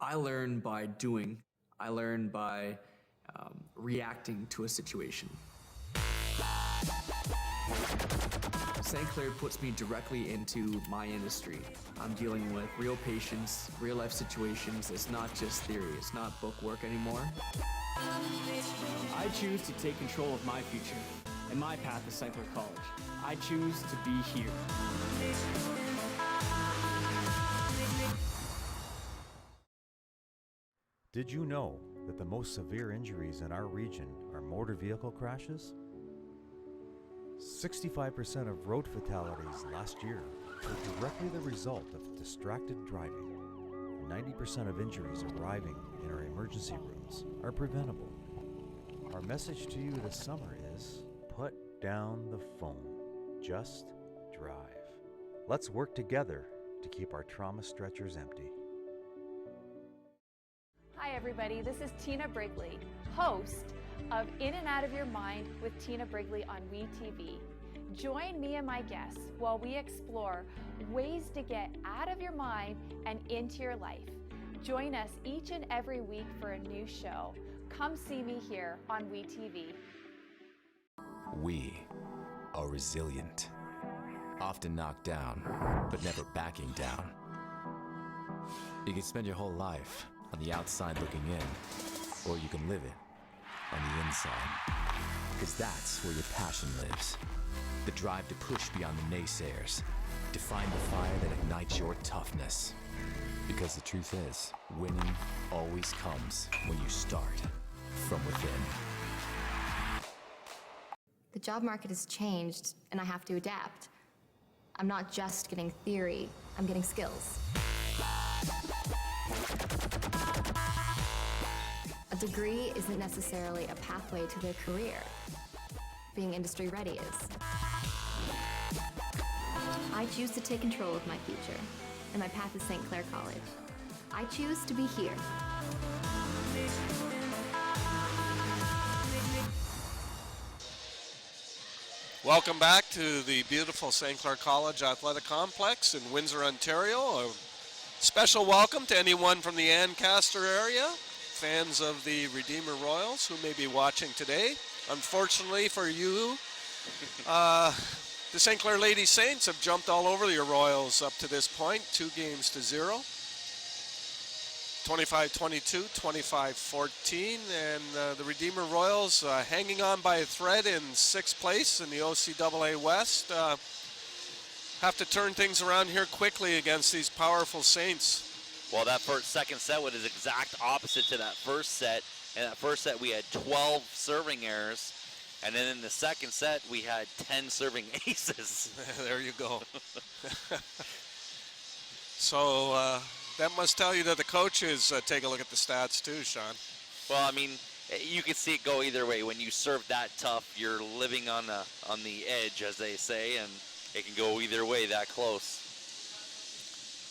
S4: I learn by doing. I learn by reacting to a situation. st.Clair puts me directly into my industry. I'm dealing with real patients, real life situations. It's not just theory. It's not book work anymore.
S5: I choose to take control of my future and my path to st.Clair College. I choose to be here.
S6: Did you know that the most severe injuries in our region are motor vehicle crashes? 65% of road fatalities last year were directly the result of distracted driving. 90% of injuries arriving in our emergency rooms are preventable. Our message to you this summer is, put down the phone. Just drive. Let's work together to keep our trauma stretchers empty.
S7: Hi everybody, this is Tina Brigley, host of In and Out of Your Mind with Tina Brigley on WeTV. Join me and my guests while we explore ways to get out of your mind and into your life. Join us each and every week for a new show. Come see me here on WeTV.
S8: We are resilient. Often knocked down, but never backing down. You can spend your whole life on the outside looking in, or you can live it on the inside. Because that's where your passion lives. The drive to push beyond the naysayers. To find the fire that ignites your toughness. Because the truth is, winning always comes when you start from within.
S9: The job market has changed, and I have to adapt. I'm not just getting theory, I'm getting skills. A degree isn't necessarily a pathway to their career. Being industry ready is. I choose to take control of my future, and my path is st.Clair College. I choose to be here.
S2: Welcome back to the beautiful st.Clair College Athletic Complex in Windsor, Ontario. A special welcome to anyone from the Ancaster area, fans of the Redeemer Royals who may be watching today. Unfortunately for you, the St. Clair Lady Saints have jumped all over your Royals up to this point, 2-0. 25-22, 25-14, and the Redeemer Royals hanging on by a thread in 6th place in the OCAA West. Have to turn things around here quickly against these powerful Saints.
S3: Well, that second set was exact opposite to that first set. In that first set, we had 12 serving errors. And then in the second set, we had 10 serving aces.
S2: There you go. So that must tell you that the coaches take a look at the stats too, Sean.
S3: Well, I mean, you can see it go either way. When you serve that tough, you're living on the edge, as they say, and it can go either way that close.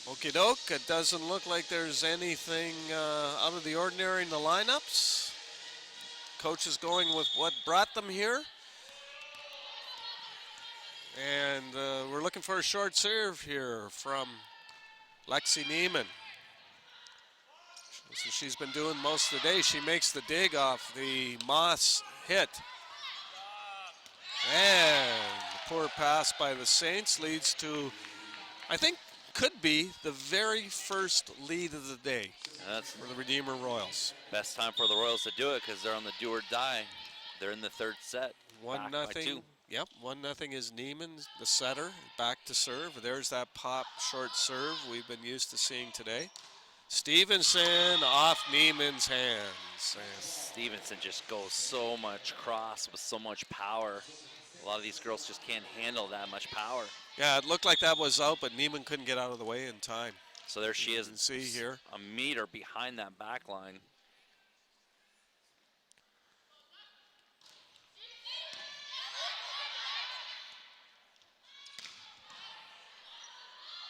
S2: Okie doke. It doesn't look like there's anything out of the ordinary in the lineups. Coach is going with what brought them here. And we're looking for a short serve here from Lexi Neiman. So she's been doing most of the day. She makes the dig off the Moss hit. And the poor pass by the Saints leads to, I think, could be the very first lead of the day for the Redeemer Royals.
S3: Best time for the Royals to do it because they're on the do or die. They're in the third set.
S2: 1-0. Yep, 1-0 is Neiman, the setter, back to serve. There's that pop short serve we've been used to seeing today. Stevenson off Neiman's hands. And
S3: Stevenson just goes so much cross with so much power. A lot of these girls just can't handle that much power.
S2: Yeah, it looked like that was out, but Neiman couldn't get out of the way in time.
S3: So there she is.
S2: See here.
S3: A meter behind that back line.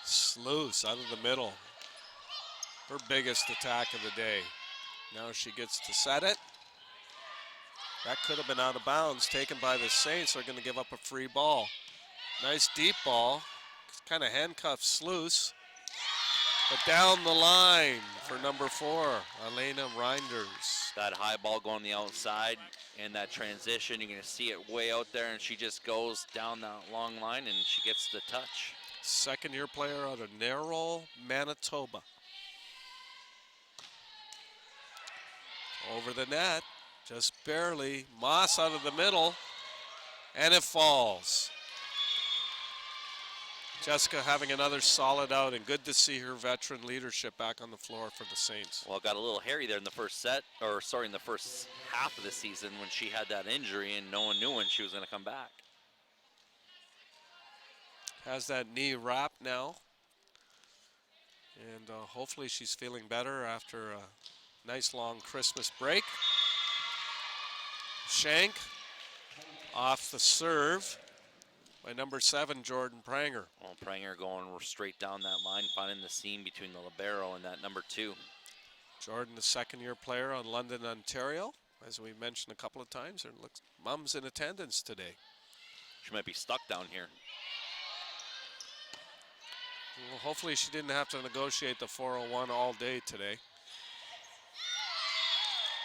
S2: Sluice out of the middle. Her biggest attack of the day. Now she gets to set it. That could have been out of bounds, taken by the Saints. They're going to give up a free ball. Nice deep ball. Kind of handcuffs Sluice. But down the line for number 4, Elena Reinders.
S3: That high ball going the outside and that transition, you're going to see it way out there, and she just goes down that long line and she gets the touch.
S2: Second-year player out of Narrow, Manitoba. Over the net, just barely. Moss out of the middle, and it falls. Jessica having another solid outing. Good to see her veteran leadership back on the floor for the Saints.
S3: Well, it got a little hairy there in the first set, or sorry, in the first half of the season when she had that injury and no one knew when she was going to come back.
S2: Has that knee wrapped now. And hopefully she's feeling better after a nice long Christmas break. Shank off the serve by number 7, Jordan Pranger.
S3: Well, Pranger going straight down that line, finding the seam between the libero and that number 2.
S2: Jordan, the second-year player on London, Ontario. As we mentioned a couple of times, and looks, Mom's in attendance today.
S3: She might be stuck down here.
S2: Well, hopefully she didn't have to negotiate the 401 all day today.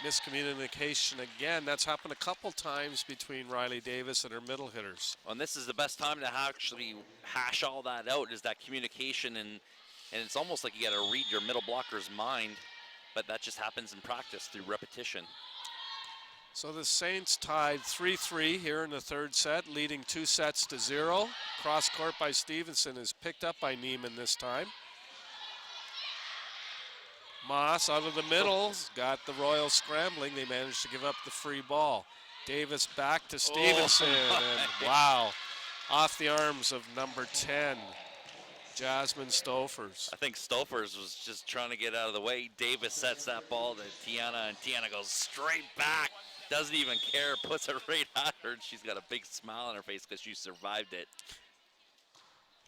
S2: Miscommunication again. That's happened a couple times between Riley Davis and her middle hitters.
S3: Well, and this is the best time to actually hash all that out, is that communication, and it's almost like you got to read your middle blocker's mind, but that just happens in practice through repetition.
S2: So the Saints tied 3-3 here in the third set, leading 2-0. Cross court by Stevenson is picked up by Neiman this time. Moss out of the middle, got the Royals scrambling. They managed to give up the free ball. Davis back to Stevenson, and wow, off the arms of number 10, Jasmine Stofers.
S3: I think Stofers was just trying to get out of the way. Davis sets that ball to Tiana, and Tiana goes straight back. Doesn't even care, puts it right at her, and she's got a big smile on her face because she survived it.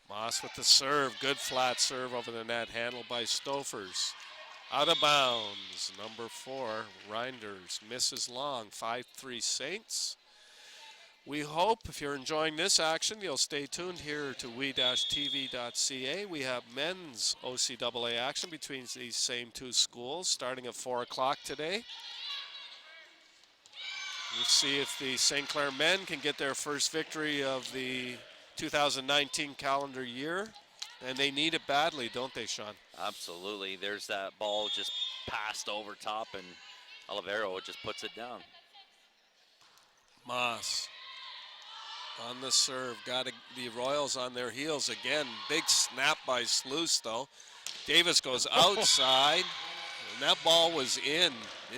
S2: Moss with the serve, good flat serve over the net, handled by Stofers. Out of bounds, number 4, Reinders misses long, 5-3 Saints. We hope if you're enjoying this action, you'll stay tuned here to we-tv.ca. We have men's OCAA action between these same two schools starting at 4 o'clock today. We'll see if the St. Clair men can get their first victory of the 2019 calendar year. And they need it badly, don't they, Sean?
S3: Absolutely. There's that ball just passed over top, and Olivero just puts it down.
S2: Moss on the serve. Got the Royals on their heels again. Big snap by Sluice, though. Davis goes outside, and that ball was in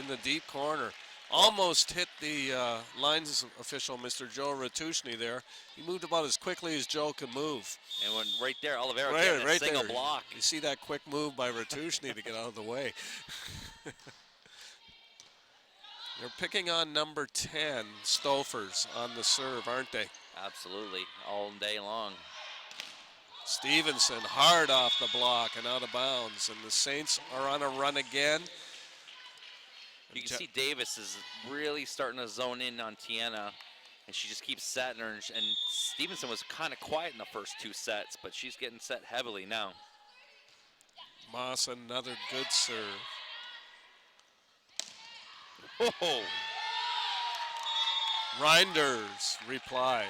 S2: the deep corner. Almost hit the lines official, Mr. Joe Ratushny there. He moved about as quickly as Joe can move.
S3: And when right there, Olivero getting a single block.
S2: You see that quick move by Ratushny to get out of the way. They're picking on number 10, Stofers, on the serve, aren't they?
S3: Absolutely, all day long.
S2: Stevenson hard off the block and out of bounds, and the Saints are on a run again.
S3: You can see Davis is really starting to zone in on Tiana, and she just keeps setting her. And Stevenson was kind of quiet in the first 2 sets, but she's getting set heavily now.
S2: Moss, another good serve.
S3: Whoa!
S2: Reinders replies.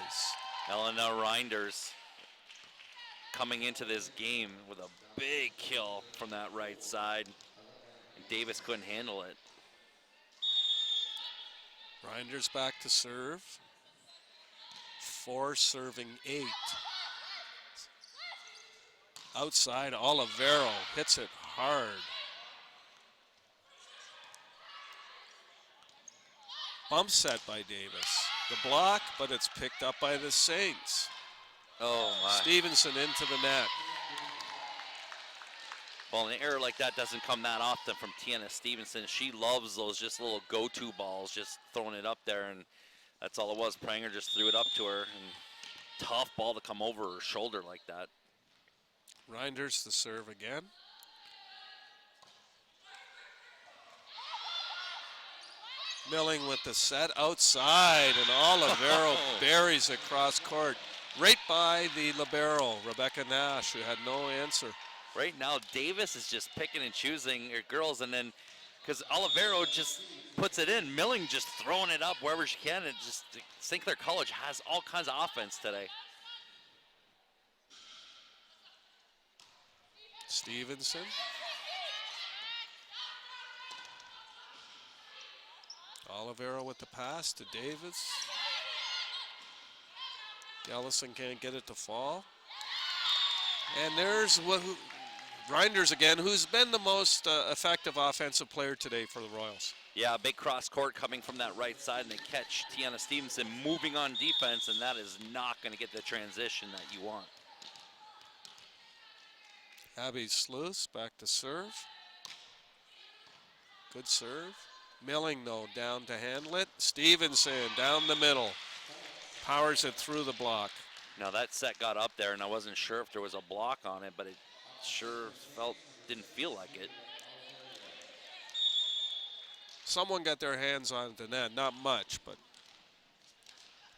S3: Eleanor Reinders coming into this game with a big kill from that right side. And Davis couldn't handle it.
S2: Reinders back to serve. 4 serving 8. Outside, Olivero hits it hard. Bump set by Davis. The block, but it's picked up by the Saints.
S3: Oh my.
S2: Stevenson into the net.
S3: Well, an error like that doesn't come that often from Tiana Stevenson. She loves those just little go-to balls, just throwing it up there, and that's all it was. Pranger just threw it up to her, and tough ball to come over her shoulder like that.
S2: Reinders the serve again. Milling with the set outside, and Olivero buries it cross court right by the libero, Rebecca Nash, who had no answer.
S3: Right now, Davis is just picking and choosing her girls, and then because Olivero just puts it in, Milling just throwing it up wherever she can, and just St. Clair College has all kinds of offense today.
S2: Stevenson. Olivero with the pass to Davis. Ellison can't get it to fall. And there's Reinders again, who's been the most effective offensive player today for the Royals.
S3: Yeah, big cross court coming from that right side, and they catch Tiana Stevenson moving on defense, and that is not going to get the transition that you want.
S2: Abby Sluice back to serve. Good serve. Milling, though, down to handle it. Stevenson down the middle. Powers it through the block.
S3: Now that set got up there, and I wasn't sure if there was a block on it, but it sure didn't feel like it.
S2: Someone got their hands on the net, not much, but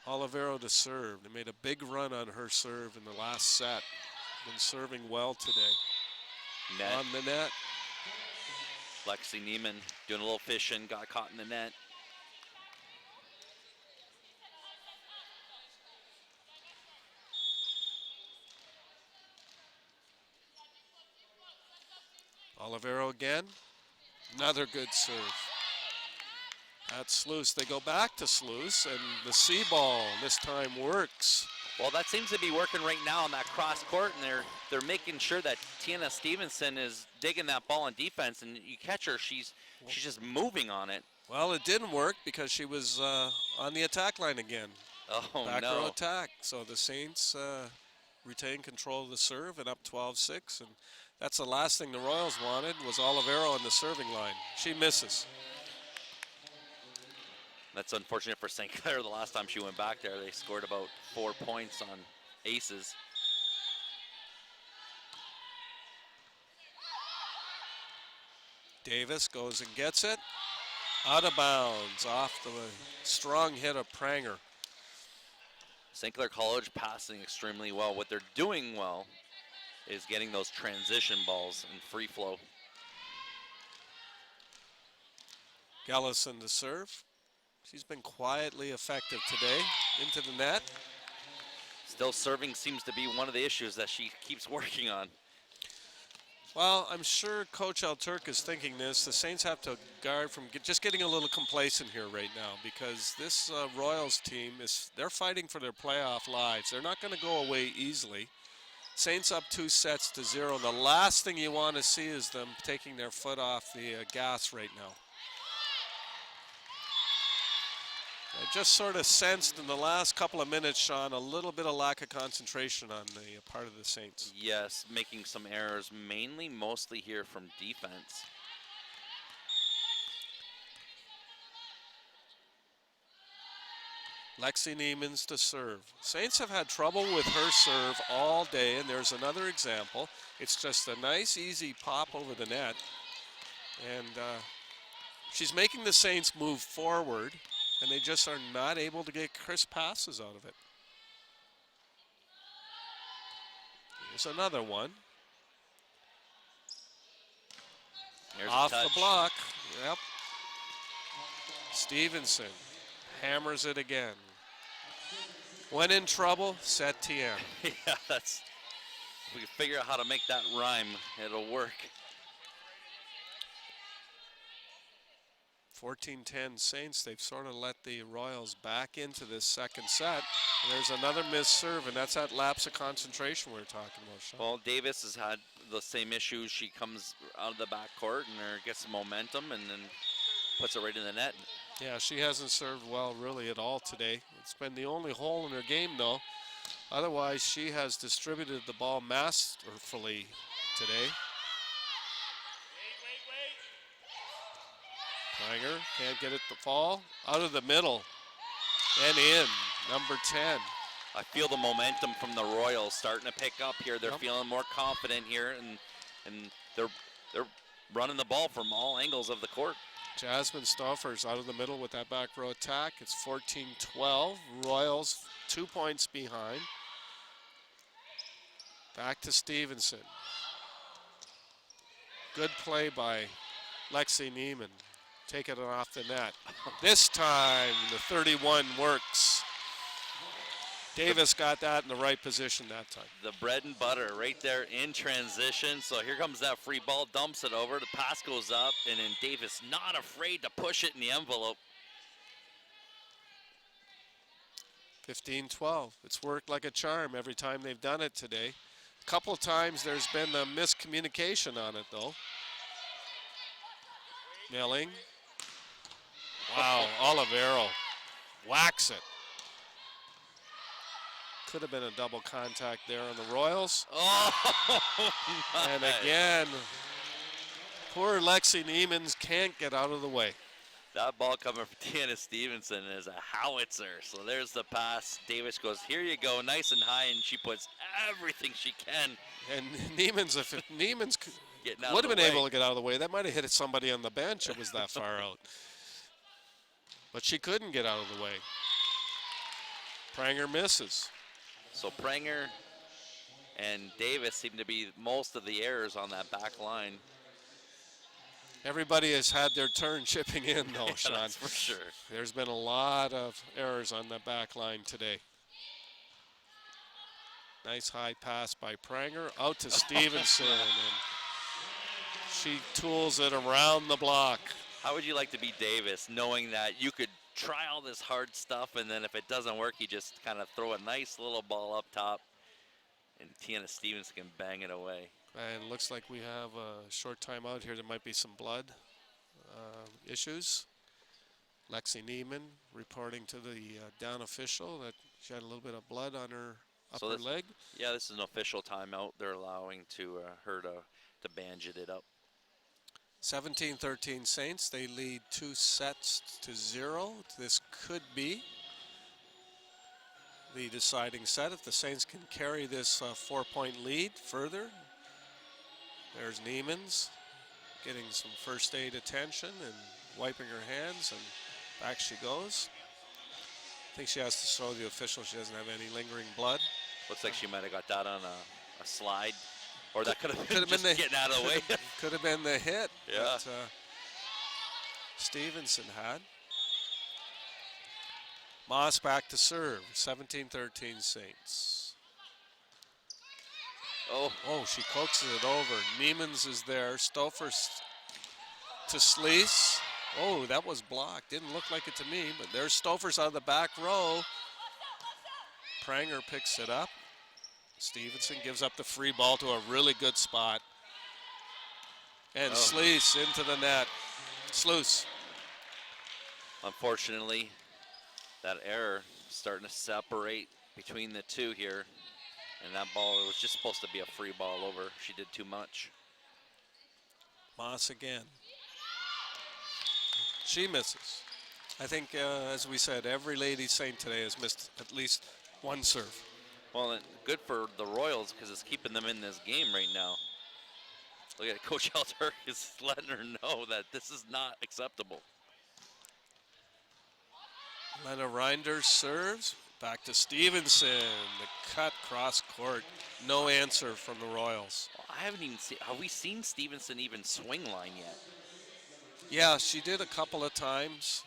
S2: Olivero to serve. They made a big run on her serve in the last set. Been serving well today.
S3: Net.
S2: On the net.
S3: Lexi Neiman doing a little fishing, got caught in the net.
S2: Olivero again. Another good serve. That's Sluice. They go back to Sluice, and the C ball this time works.
S3: Well, that seems to be working right now on that cross court, and they're making sure that Tiana Stevenson is digging that ball on defense, and you catch her, she's just moving on it.
S2: Well, it didn't work because she was on the attack line again.
S3: Oh,
S2: Back
S3: no.
S2: row attack. So the Saints retain control of the serve and up 12-6, and that's the last thing the Royals wanted was Olivero on the serving line. She misses.
S3: That's unfortunate for St. Clair. The last time she went back there, they scored about 4 points on aces.
S2: Davis goes and gets it. Out of bounds, off the strong hit of Pranger.
S3: St. Clair College passing extremely well. What they're doing well is getting those transition balls in free flow.
S2: Gellison to serve. She's been quietly effective today. Into the net.
S3: Still serving seems to be one of the issues that she keeps working on.
S2: Well, I'm sure Coach Alturk is thinking this. The Saints have to guard from just getting a little complacent here right now because this Royals team, they're fighting for their playoff lives. They're not going to go away easily. Saints up 2-0. The last thing you want to see is them taking their foot off the gas right now. I just sort of sensed in the last couple of minutes, Sean, a little bit of lack of concentration on the part of the Saints.
S3: Yes, making some errors, mostly here from defense.
S2: Lexi Neiman's to serve. Saints have had trouble with her serve all day, and there's another example. It's just a nice, easy pop over the net. And she's making the Saints move forward, and they just are not able to get crisp passes out of it. Here's another one.
S3: Here's
S2: off the block. Yep. Stevenson hammers it again. When in trouble, set TM.
S3: Yeah, if we can figure out how to make that rhyme, it'll work.
S2: 14-10 Saints. They've sort of let the Royals back into this second set. And there's another missed serve, and that's that lapse of concentration we were talking about, Sean.
S3: Well, Davis has had the same issues. She comes out of the backcourt and gets some momentum and then puts it right in the net.
S2: Yeah, she hasn't served well really at all today. It's been the only hole in her game, though. Otherwise, she has distributed the ball masterfully today. Pranger can't get it to fall. Out of the middle and in, number 10.
S3: I feel the momentum from the Royals starting to pick up here. They're feeling more confident here, and they're running the ball from all angles of the court.
S2: Jasmine Stauffer's out of the middle with that back row attack. It's 14-12. Royals 2 points behind. Back to Stevenson. Good play by Lexi Neiman. Taking it off the net. This time, the 31 works. Davis got that in the right position that time.
S3: The bread and butter right there in transition. So here comes that free ball, dumps it over. The pass goes up, and then Davis not afraid to push it in the envelope.
S2: 15-12. It's worked like a charm every time they've done it today. A couple of times there's been a miscommunication on it, though. Milling. Wow, Olivero whacks it. Could have been a double contact there on the Royals.
S3: Oh,
S2: and again, poor Lexi Neiman can't get out of the way.
S3: That ball coming from Tiana Stevenson is a howitzer. So there's the pass. Davis goes, here you go, nice and high, and she puts everything she can.
S2: And Neiman's
S3: Getting out
S2: would
S3: of
S2: have
S3: the
S2: been
S3: way.
S2: able to get out of the way. That might have hit somebody on the bench. It was that far out. But she couldn't get out of the way. Pranger misses.
S3: So Pranger and Davis seem to be most of the errors on that back line.
S2: Everybody has had their turn chipping in, though,
S3: Yeah,
S2: Sean.
S3: that's for sure.
S2: There's been a lot of errors on the back line today. Nice high pass by Pranger. Out to Stevenson, and she tools it around the block.
S3: How would you like to be Davis, knowing that you could try all this hard stuff, and then if it doesn't work, you just kind of throw a nice little ball up top, and Tiana Stevenson can bang it away.
S2: And looks like we have a short timeout here. There might be some blood issues. Lexi Neiman reporting to the down official that she had a little bit of blood on her upper leg.
S3: Yeah, this is an official timeout. They're allowing her to bandage it up.
S2: 17-13 Saints. They lead 2-0. This could be the deciding set if the Saints can carry this 4-point lead further. There's Neiman's getting some first aid attention and wiping her hands, and back she goes. I think she has to show the official she doesn't have any lingering blood.
S3: Looks like she might have got that on a slide, or that could have been just getting out of the way.
S2: Could have been the hit
S3: yeah.
S2: that Stevenson had. Moss back to serve, 17-13 Saints. Oh, she coaxes it over. Neiman's is there. Stouffer to Sleece. Oh, that was blocked. Didn't look like it to me, but there's Stouffer's out of the back row. Pranger picks it up. Stevenson gives up the free ball to a really good spot. And Sleece into the net. Sluice.
S3: Unfortunately, that error starting to separate between the two here. And that ball, it was just supposed to be a free ball over. She did too much.
S2: Moss again. She misses. I think, as we said, every Lady Saint today has missed at least one serve.
S3: Well, and good for the Royals because it's keeping them in this game right now. Look at Coach Helter is letting her know that this is not acceptable.
S2: Lena Reinders serves. Back to Stevenson. The cut cross court. No answer from the Royals.
S3: Well, I haven't even seen. Have we seen Stevenson even swing line yet?
S2: Yeah, she did a couple of times.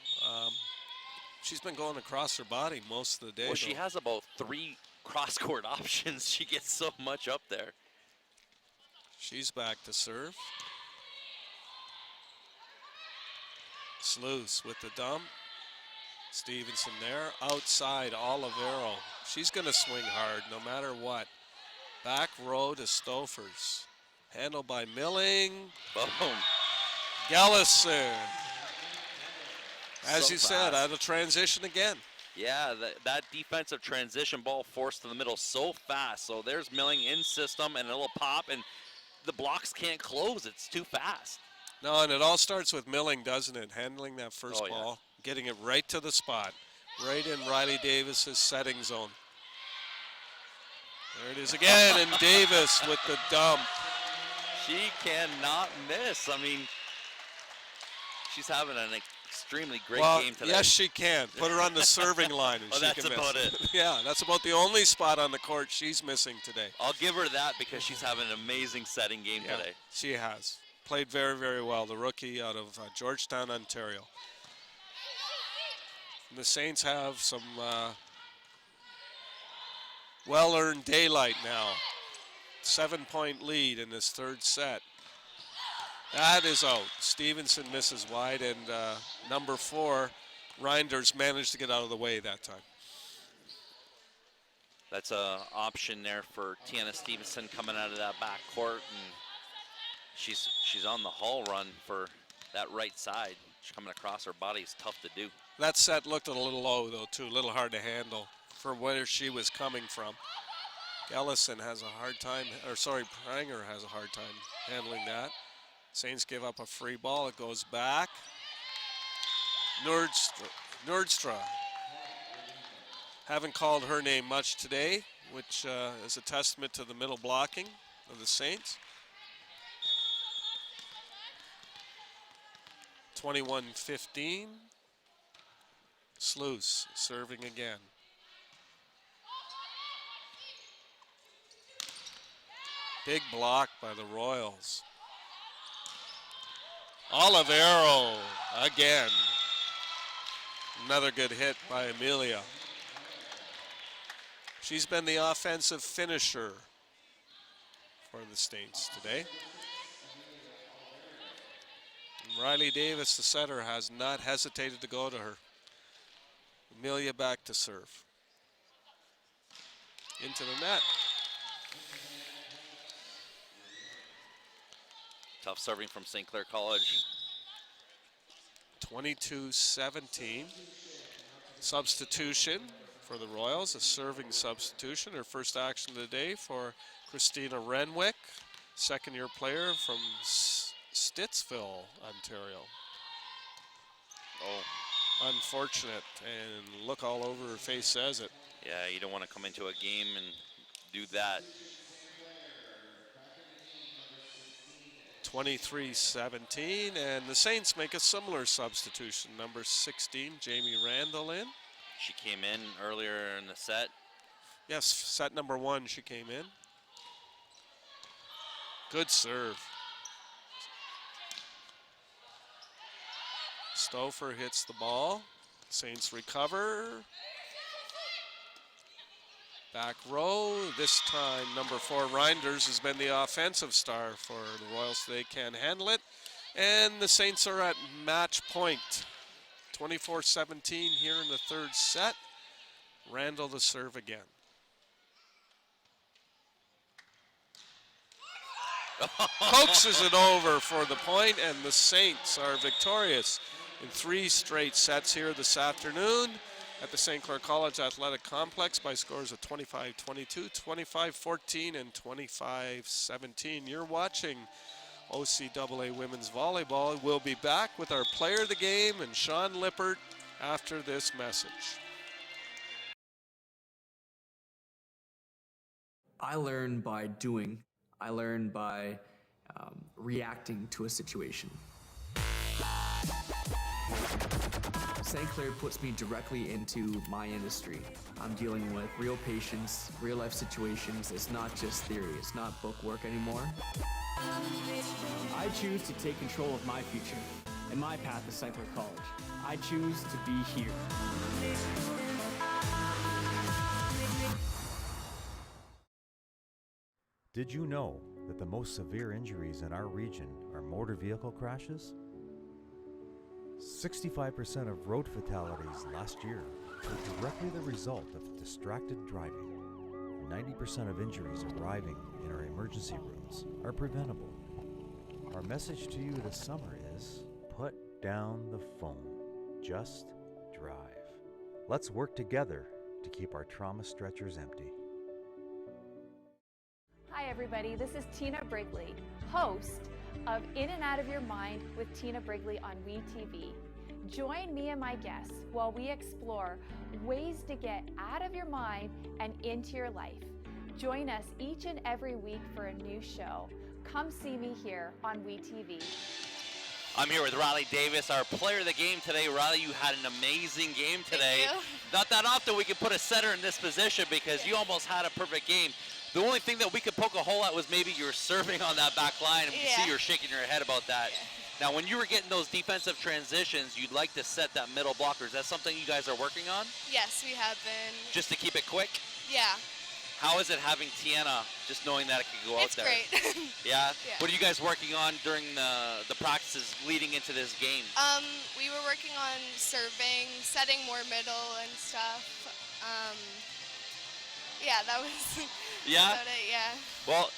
S2: She's been going across her body most of the day.
S3: Well, she has about 3 cross-court options. She gets so much up there.
S2: She's back to serve. Sluice with the dump. Stevenson there. Outside, Olivero. She's going to swing hard no matter what. Back row to Stouffer's. Handled by Milling.
S3: Boom.
S2: Gellison. As
S3: So
S2: you said,
S3: fast.
S2: out of transition again.
S3: Yeah, that defensive transition ball forced to the middle so fast. So there's Milling in system and a little pop, and the blocks can't close. It's too fast.
S2: No, and it all starts with Milling, doesn't it? Handling that first ball, getting it right to the spot, right in Riley Davis's setting zone. There it is again, and Davis with the dump.
S3: She cannot miss. I mean, she's having an extremely great game today.
S2: Yes, she can. Put her on the serving line and she
S3: that's
S2: can
S3: about
S2: miss.
S3: it.
S2: Yeah, that's about the only spot on the court she's missing today.
S3: I'll give her that because she's having an amazing setting game today.
S2: She has. Played very, very well, the rookie out of Georgetown, Ontario. And the Saints have some well-earned daylight now. 7-point lead in this third set. That is out. Stevenson misses wide, and number 4, Reinders, managed to get out of the way that time.
S3: That's an option there for Tiana Stevenson coming out of that back court, and she's on the haul run for that right side. She's coming across her body. It's tough to do.
S2: That set looked a little low, though, too. A little hard to handle for where she was coming from. Ellison has a hard time, Pranger has a hard time handling that. Saints give up a free ball. It goes back. Nordstra. Haven't called her name much today, which is a testament to the middle blocking of the Saints. 21-15. Sluice serving again. Big block by the Royals. Olivero again. Another good hit by Amelia. She's been the offensive finisher for the Saints today. And Riley Davis, the setter, has not hesitated to go to her. Amelia back to serve. Into the net.
S3: Tough serving from St. Clair College.
S2: 22-17. Substitution for the Royals, a serving substitution. Her first action of the day for Christina Renwick, second-year player from Stittsville, Ontario.
S3: Oh.
S2: Unfortunate, and look all over her face says it.
S3: Yeah, you don't want to come into a game and do that.
S2: 23-17, and the Saints make a similar substitution. Number 16, Jamie Randall in.
S3: She came in earlier in the set.
S2: Yes, set number 1, she came in. Good serve. Stouffer hits the ball. Saints recover. Back row, this time number 4, Reinders, has been the offensive star for the Royals. They can't handle it. And the Saints are at match point. 24-17 here in the third set. Randall to serve again. Coaxes it over for the point, and the Saints are victorious in 3 straight sets here this afternoon at the St. Clair College Athletic Complex by scores of 25-22, 25-14, and 25-17. You're watching OCAA Women's Volleyball. We'll be back with our player of the game and Sean Lippert after this message.
S4: I learn by doing. I learn by reacting to a situation. St. Clair puts me directly into my industry. I'm dealing with real patients, real life situations. It's not just theory, it's not book work anymore.
S5: I choose to take control of my future and my path to st. Clair College. I choose to be here.
S6: Did you know that the most severe injuries in our region are motor vehicle crashes? 65% of road fatalities last year were directly the result of distracted driving. 90% of injuries arriving in our emergency rooms are preventable. Our message to you this summer is, put down the phone. Just drive. Let's work together to keep our trauma stretchers empty.
S7: Hi everybody, this is Tina Brigley, host of In and Out of Your Mind with Tina Brigley on WeTV. Join me and my guests while we explore ways to get out of your mind and into your life. Join us each and every week for a new show. Come see me here on WeTV.
S3: I'm here with Riley Davis, our player of the game today. Riley, you had an amazing game today.
S10: Thank you.
S3: Not that often we can put a setter in this position because you almost had a perfect game. The only thing that we could poke a hole at was maybe you were serving on that back line, and we see you're shaking your head about that. Yeah. Now, when you were getting those defensive transitions, you'd like to set that middle blocker. Is that something you guys are working on?
S10: Yes, we have been.
S3: Just to keep it quick?
S10: Yeah.
S3: How is it having Tiana, just knowing that it could go out there?
S10: It's great.
S3: Yeah? What are you guys working on during the practices leading into this game?
S10: We were working on serving, setting more middle and stuff. Yeah, that was about it, yeah.
S3: Well,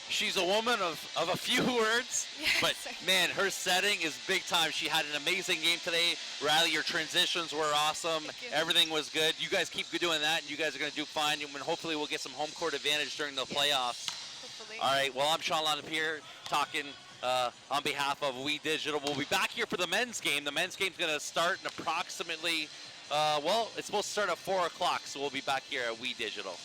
S3: she's a woman of a few words,
S10: yes.
S3: But man, her setting is big time. She had an amazing game today. Riley, your transitions were awesome. Everything was good. You guys keep doing that, and you guys are going to do fine. And hopefully we'll get some home court advantage during the playoffs.
S10: Hopefully.
S3: All right, well, I'm Sean Lonop here talking on behalf of We Digital. We'll be back here for the men's game. The men's game's going to start in approximately, well, it's supposed to start at 4 o'clock, so we'll be back here at We Digital.